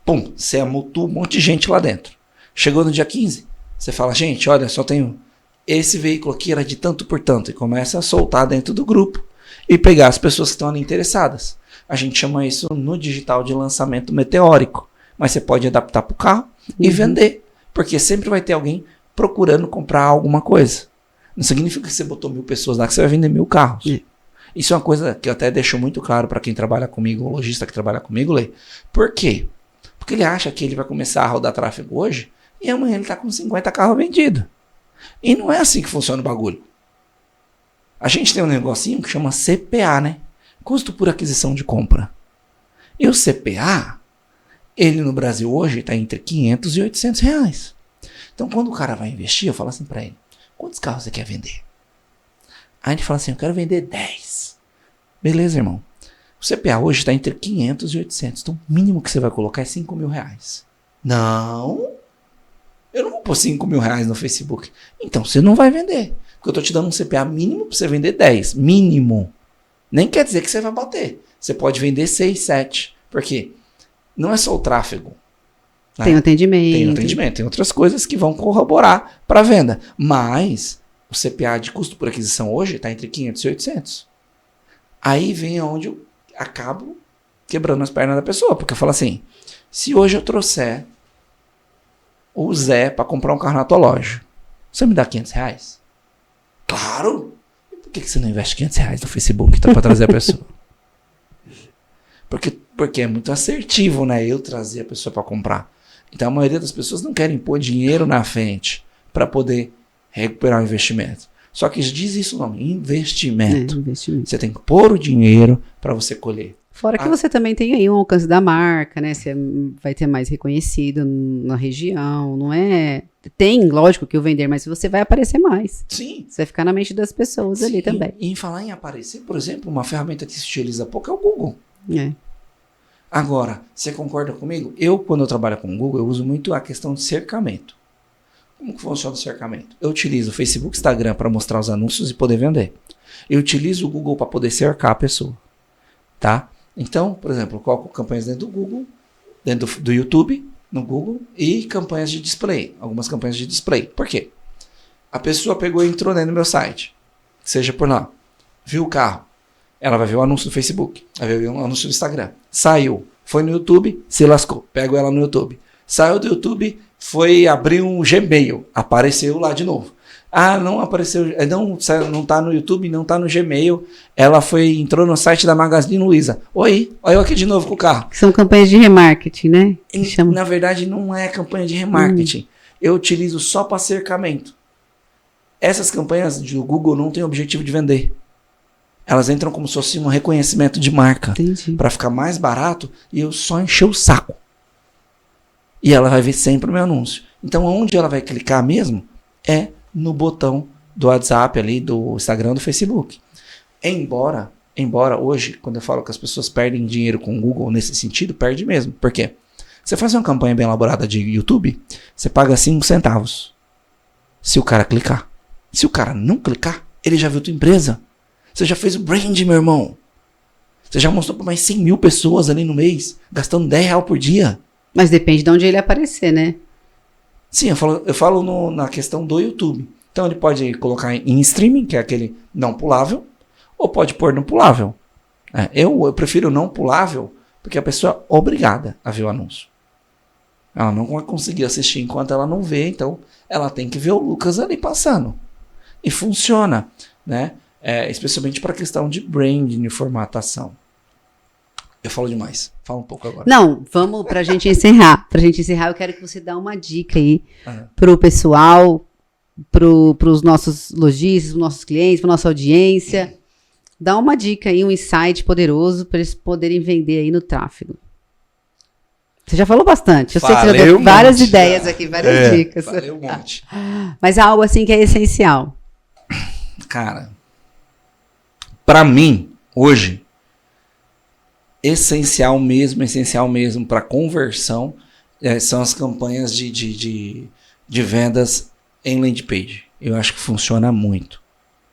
Pum, você amontou um monte de gente lá dentro. Chegou no dia 15, você fala, gente, olha, só tenho esse veículo aqui, era de tanto por tanto. E começa a soltar dentro do grupo e pegar as pessoas que estão ali interessadas. A gente chama isso no digital de lançamento meteórico. Mas você pode adaptar para o carro e vender. Porque sempre vai ter alguém procurando comprar alguma coisa. Não significa que você botou 1000 pessoas lá que você vai vender 1000 carros. Isso é uma coisa que eu até deixo muito claro para quem trabalha comigo, o lojista que trabalha comigo, Lê. Por quê? Porque ele acha que ele vai começar a rodar tráfego hoje e amanhã ele está com 50 carros vendidos. E não é assim que funciona o bagulho. A gente tem um negocinho que chama CPA, né? Custo por aquisição de compra. E o CPA, ele no Brasil hoje está entre 500 e 800 reais. Então, quando o cara vai investir, eu falo assim para ele, quantos carros você quer vender? Aí ele fala assim, eu quero vender 10. Beleza, irmão. O CPA hoje está entre 500 e 800. Então, o mínimo que você vai colocar é 5 mil reais. Não, eu não vou pôr 5 mil reais no Facebook. Então, você não vai vender. Porque eu estou te dando um CPA mínimo para você vender 10. Mínimo. Nem quer dizer que você vai bater. Você pode vender 6, 7. Por quê? Não é só o tráfego. Né? Tem o atendimento. Tem o atendimento. Tem outras coisas que vão corroborar para a venda. Mas o CPA de custo por aquisição hoje está entre 500 e 800. Aí vem onde eu acabo quebrando as pernas da pessoa. Porque eu falo assim, se hoje eu trouxer o Zé para comprar um carro na tua loja, você me dá 500 reais? Claro! E por que você não investe 500 reais no Facebook para trazer a pessoa? Porque é muito assertivo, né? Eu trazer a pessoa para comprar. Então a maioria das pessoas não querem pôr dinheiro na frente para poder recuperar o investimento. Só que diz isso o nome, investimento. Investimento. Você tem que pôr o dinheiro para você colher. Fora que você também tem aí um alcance da marca, né? Você vai ter mais reconhecido na região, não é? Tem, lógico, que o vender, mas você vai aparecer mais. Sim. Você vai ficar na mente das pessoas ali também. E em falar em aparecer, por exemplo, uma ferramenta que se utiliza pouco é o Google. É. Agora, você concorda comigo? Eu, quando eu trabalho com o Google, eu uso muito a questão de cercamento. Como que funciona o cercamento? Eu utilizo o Facebook, Instagram para mostrar os anúncios e poder vender. Eu utilizo o Google para poder cercar a pessoa. Tá? Então, por exemplo, eu coloco campanhas dentro do Google, dentro do YouTube, no Google, e campanhas de display. Algumas campanhas de display. Por quê? A pessoa pegou e entrou dentro do meu site. Seja por lá. Viu o carro. Ela vai ver o anúncio no Facebook. Vai ver o anúncio no Instagram. Saiu. Foi no YouTube, se lascou. Pego ela no YouTube. Saiu do YouTube, foi abrir um Gmail. Apareceu lá de novo. Ah, não apareceu. Não tá no YouTube, não tá no Gmail. Ela entrou no site da Magazine Luiza. Oi, olha eu aqui de novo com o carro. São campanhas de remarketing, né? Na verdade, não é campanha de remarketing. Eu utilizo só para cercamento. Essas campanhas do Google não têm objetivo de vender. Elas entram como se fosse um reconhecimento de marca. Para ficar mais barato e eu só encher o saco. E ela vai ver sempre o meu anúncio. Então, onde ela vai clicar mesmo é no botão do WhatsApp ali, do Instagram, do Facebook. Embora hoje, quando eu falo que as pessoas perdem dinheiro com o Google nesse sentido, perde mesmo. Por quê? Você faz uma campanha bem elaborada de YouTube, você paga 5 centavos. Se o cara clicar. Se o cara não clicar, ele já viu tua empresa. Você já fez o brand, meu irmão. Você já mostrou para mais 100 mil pessoas ali no mês, gastando 10 reais por dia. Mas depende de onde ele aparecer, né? Sim, eu falo na questão do YouTube. Então ele pode colocar em streaming, que é aquele não pulável, ou pode pôr no pulável. Eu prefiro não pulável, porque a pessoa é obrigada a ver o anúncio. Ela não vai conseguir assistir enquanto ela não vê, então ela tem que ver o Lucas ali passando. E funciona, né? Especialmente para a questão de branding e formatação. Eu falo demais. Fala um pouco agora. Não, vamos pra gente encerrar. Pra gente encerrar, eu quero que você dê uma dica aí pro pessoal, pros nossos lojistas, pros nossos clientes, pra nossa audiência. Dá uma dica aí, um insight poderoso para eles poderem vender aí no tráfego. Você já falou bastante. Eu sei que você já deu várias ideias aqui, várias dicas. Valeu um monte. Mas algo assim que é essencial. Cara, pra mim, hoje, essencial mesmo para conversão são as campanhas de vendas em landing page. Eu acho que funciona muito.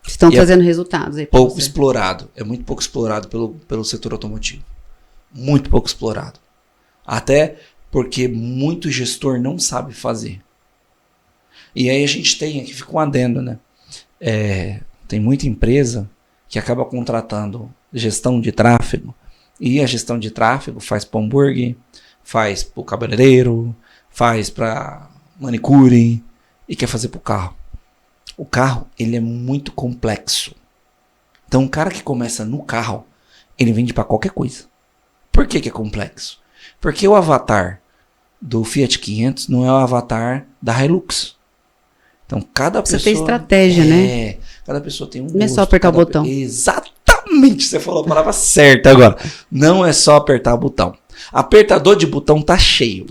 Estão trazendo resultados aí. Pouco explorado. É muito pouco explorado pelo setor automotivo. Muito pouco explorado. Até porque muito gestor não sabe fazer. E aí a gente aqui fica um adendo, né? Tem muita empresa que acaba contratando gestão de tráfego. E a gestão de tráfego faz para hambúrguer, faz para o cabeleireiro, faz para manicure e quer fazer para o carro. O carro, ele é muito complexo. Então, o cara que começa no carro, ele vende para qualquer coisa. Por que é complexo? Porque o avatar do Fiat 500 não é o avatar da Hilux. Então, cada pessoa... Você tem estratégia, né? Cada pessoa tem um não é só apertar o botão. Exatamente. Exatamente, você falou a palavra certa agora. Não é só apertar o botão. Apertador de botão tá cheio.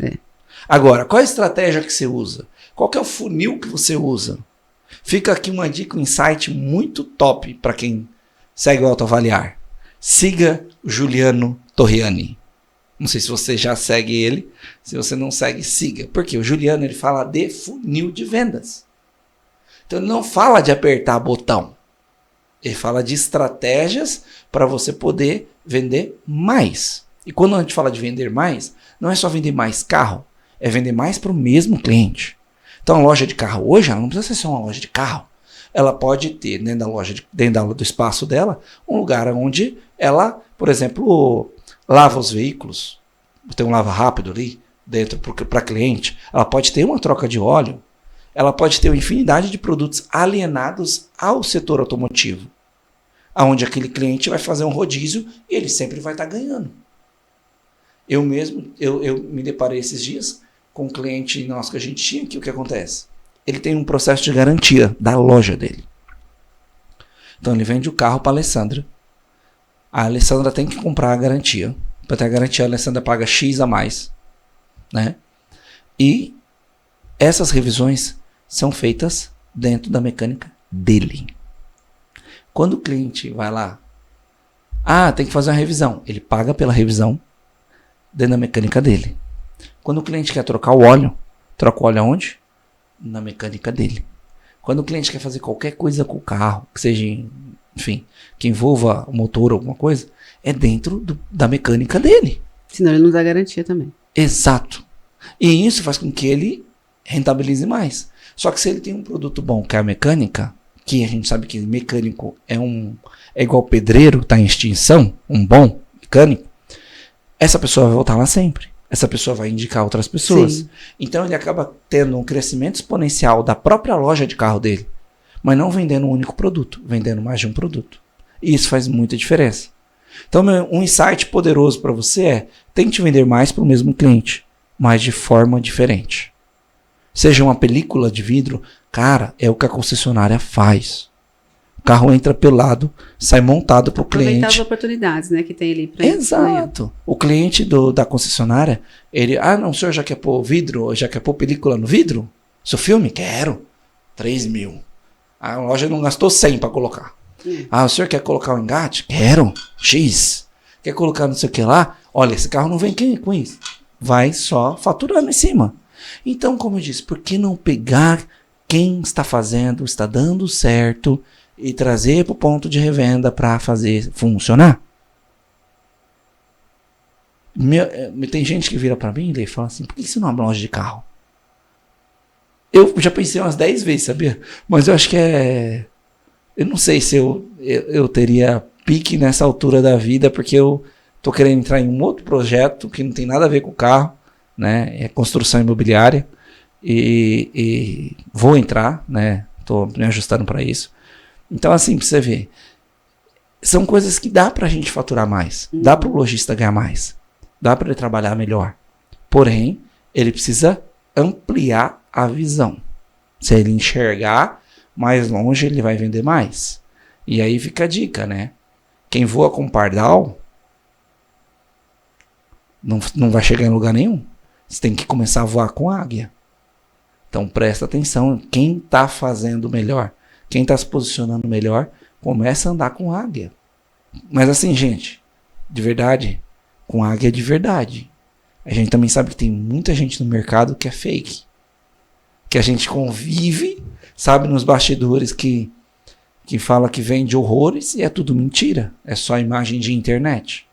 Agora, qual a estratégia que você usa? Qual que é o funil que você usa? Fica aqui uma dica, um insight muito top para quem segue o Autoavaliar. Siga o Juliano Torriani. Não sei se você já segue ele. Se você não segue, siga. Porque o Juliano ele fala de funil de vendas. Então ele não fala de apertar botão. Ele fala de estratégias para você poder vender mais. E quando a gente fala de vender mais, não é só vender mais carro, é vender mais para o mesmo cliente. Então a loja de carro hoje, ela não precisa ser só uma loja de carro. Ela pode ter dentro da loja, dentro do espaço dela, um lugar onde ela, por exemplo, lava os veículos. Tem um lava rápido ali dentro para cliente. Ela pode ter uma troca de óleo. Ela pode ter uma infinidade de produtos alienados ao setor automotivo, onde aquele cliente vai fazer um rodízio e ele sempre vai estar ganhando. Eu me deparei esses dias com um cliente nosso que a gente tinha, que o que acontece? Ele tem um processo de garantia da loja dele. Então ele vende o carro para a Alessandra. A Alessandra tem que comprar a garantia. Para ter a garantia, a Alessandra paga X a mais. Né? E essas revisões são feitas dentro da mecânica dele. Quando o cliente vai lá, tem que fazer uma revisão. Ele paga pela revisão dentro da mecânica dele. Quando o cliente quer trocar o óleo, troca o óleo aonde? Na mecânica dele. Quando o cliente quer fazer qualquer coisa com o carro, que seja, enfim, que envolva o motor ou alguma coisa, é dentro da mecânica dele. Senão ele não dá garantia também. Exato. E isso faz com que ele rentabilize mais. Só que se ele tem um produto bom, que é a mecânica, que a gente sabe que mecânico é igual pedreiro, está em extinção, um bom mecânico, essa pessoa vai voltar lá sempre. Essa pessoa vai indicar outras pessoas. Sim. Então ele acaba tendo um crescimento exponencial da própria loja de carro dele, mas não vendendo um único produto, vendendo mais de um produto. E isso faz muita diferença. Então um insight poderoso para você é: tente vender mais para o mesmo cliente, mas de forma diferente. Seja uma película de vidro, cara, é o que a concessionária faz. O carro entra pelado, sai montado para o cliente. Aproveitar as oportunidades, né, que tem ali para Exato. O cliente da concessionária, ele, não, o senhor já quer pôr vidro, já quer pôr película no vidro? Seu filme? Quero. 3 mil. A loja não gastou 100 para colocar. O senhor quer colocar o engate? Quero. X. Quer colocar não sei o que lá? Olha, esse carro não vem com isso. Vai só faturando em cima. Então, como eu disse, por que não pegar quem está fazendo, está dando certo e trazer para o ponto de revenda para fazer funcionar? Tem gente que vira para mim e fala assim: por que você não abre uma loja de carro? Eu já pensei umas 10 vezes, sabia? Mas eu acho que eu não sei se eu teria pique nessa altura da vida, porque eu tô querendo entrar em um outro projeto que não tem nada a ver com o carro, né? É construção imobiliária. E vou entrar, né? Tô me ajustando para isso. Então, assim, pra você ver, são coisas que dá pra gente faturar mais. Dá pro lojista ganhar mais. Dá pra ele trabalhar melhor. Porém, ele precisa ampliar a visão. Se ele enxergar mais longe, ele vai vender mais. E aí fica a dica, né? Quem voa com pardal não vai chegar em lugar nenhum. Você tem que começar a voar com águia. Então presta atenção. Quem está fazendo melhor, quem está se posicionando melhor, começa a andar com águia. Mas assim, gente, de verdade, com águia de verdade. A gente também sabe que tem muita gente no mercado que é fake. Que a gente convive, sabe, nos bastidores que fala que vende horrores e é tudo mentira. É só imagem de internet.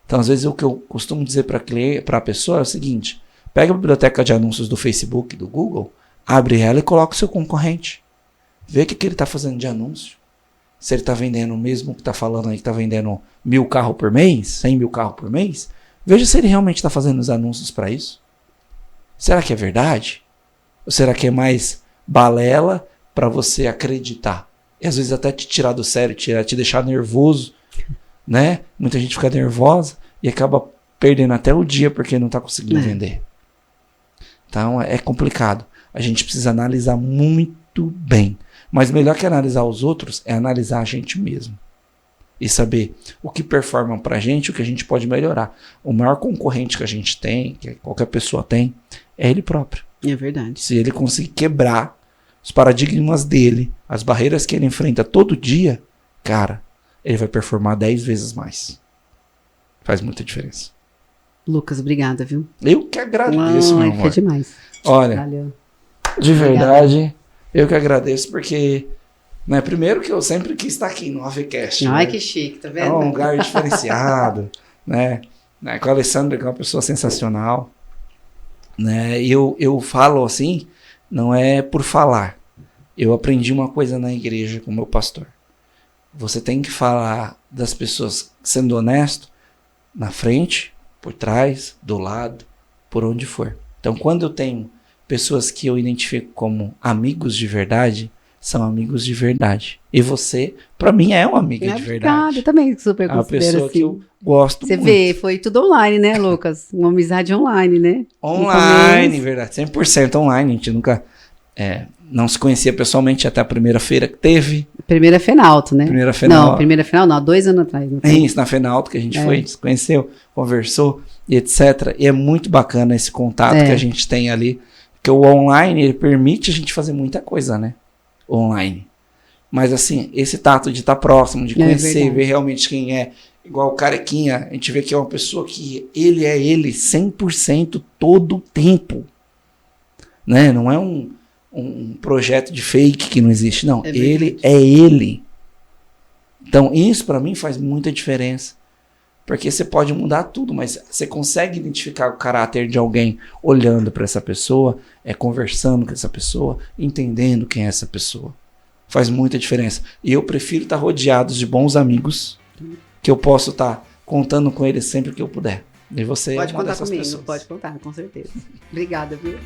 Então, às vezes, o que eu costumo dizer para a pessoa é o seguinte: pega a biblioteca de anúncios do Facebook, do Google, abre ela e coloca o seu concorrente. Vê o que ele está fazendo de anúncio. Se ele está vendendo o mesmo que está falando aí, que está vendendo 1.000 carros por mês, 100 mil carros por mês, veja se ele realmente está fazendo os anúncios para isso. Será que é verdade? Ou será que é mais balela para você acreditar? E às vezes até te tirar do sério, te deixar nervoso, né? Muita gente fica nervosa e acaba perdendo até o dia porque não está conseguindo vender. Então é complicado. A gente precisa analisar muito bem. Mas melhor que analisar os outros é analisar a gente mesmo. e saber o que performa pra gente, o que a gente pode melhorar. O maior concorrente que a gente tem, que qualquer pessoa tem, é ele próprio. É verdade. Se ele conseguir quebrar os paradigmas dele, as barreiras que ele enfrenta todo dia, cara, ele vai performar 10 vezes mais. Faz muita diferença. Lucas, obrigada, viu? Eu que agradeço, meu amor. Foi demais. Olha, Valeu. de verdade, eu que agradeço, porque, né, primeiro que eu sempre quis estar aqui no AVCast. Ai, né? que chique, tá É vendo? um lugar diferenciado, né? Com a Alessandra, que é uma pessoa sensacional. Né? Eu falo assim, não é por falar. Eu aprendi uma coisa na igreja com o meu pastor. Você tem que falar das pessoas sendo honesto, na frente, por trás, do lado, por onde for. Então, quando eu tenho pessoas que eu identifico como amigos de verdade, são amigos de verdade. E você, pra mim, é uma amiga de verdade. Obrigada, eu também super É uma considero pessoa assim. que eu gosto Você muito. vê, foi tudo online, né, Lucas? Uma amizade online, né? Online, verdade. 100% online. A gente nunca não se conhecia pessoalmente até a primeira feira que teve. Primeira Fenalto, né? Primeira Fenalto. Não, primeira Fenalto não, há 2 anos atrás. Não É foi? isso, na Fenalto que a gente foi, se conheceu, conversou e etc. E é muito bacana esse contato que a gente tem ali. Porque o online, ele permite a gente fazer muita coisa, né? Online. Mas assim, esse tato de estar próximo, de conhecer, ver realmente quem é. Igual o Carequinha, a gente vê que é uma pessoa que ele é ele 100% todo o tempo. Né? Não é um projeto de fake que não existe, não. Ele é ele. Então, isso pra mim faz muita diferença. Porque você pode mudar tudo, mas você consegue identificar o caráter de alguém olhando pra essa pessoa, conversando com essa pessoa, entendendo quem é essa pessoa. Faz muita diferença. E eu prefiro estar rodeado de bons amigos, que eu posso estar contando com eles sempre que eu puder. E você pode é uma contar dessas comigo, pessoas. pode contar, com certeza. Obrigada, viu?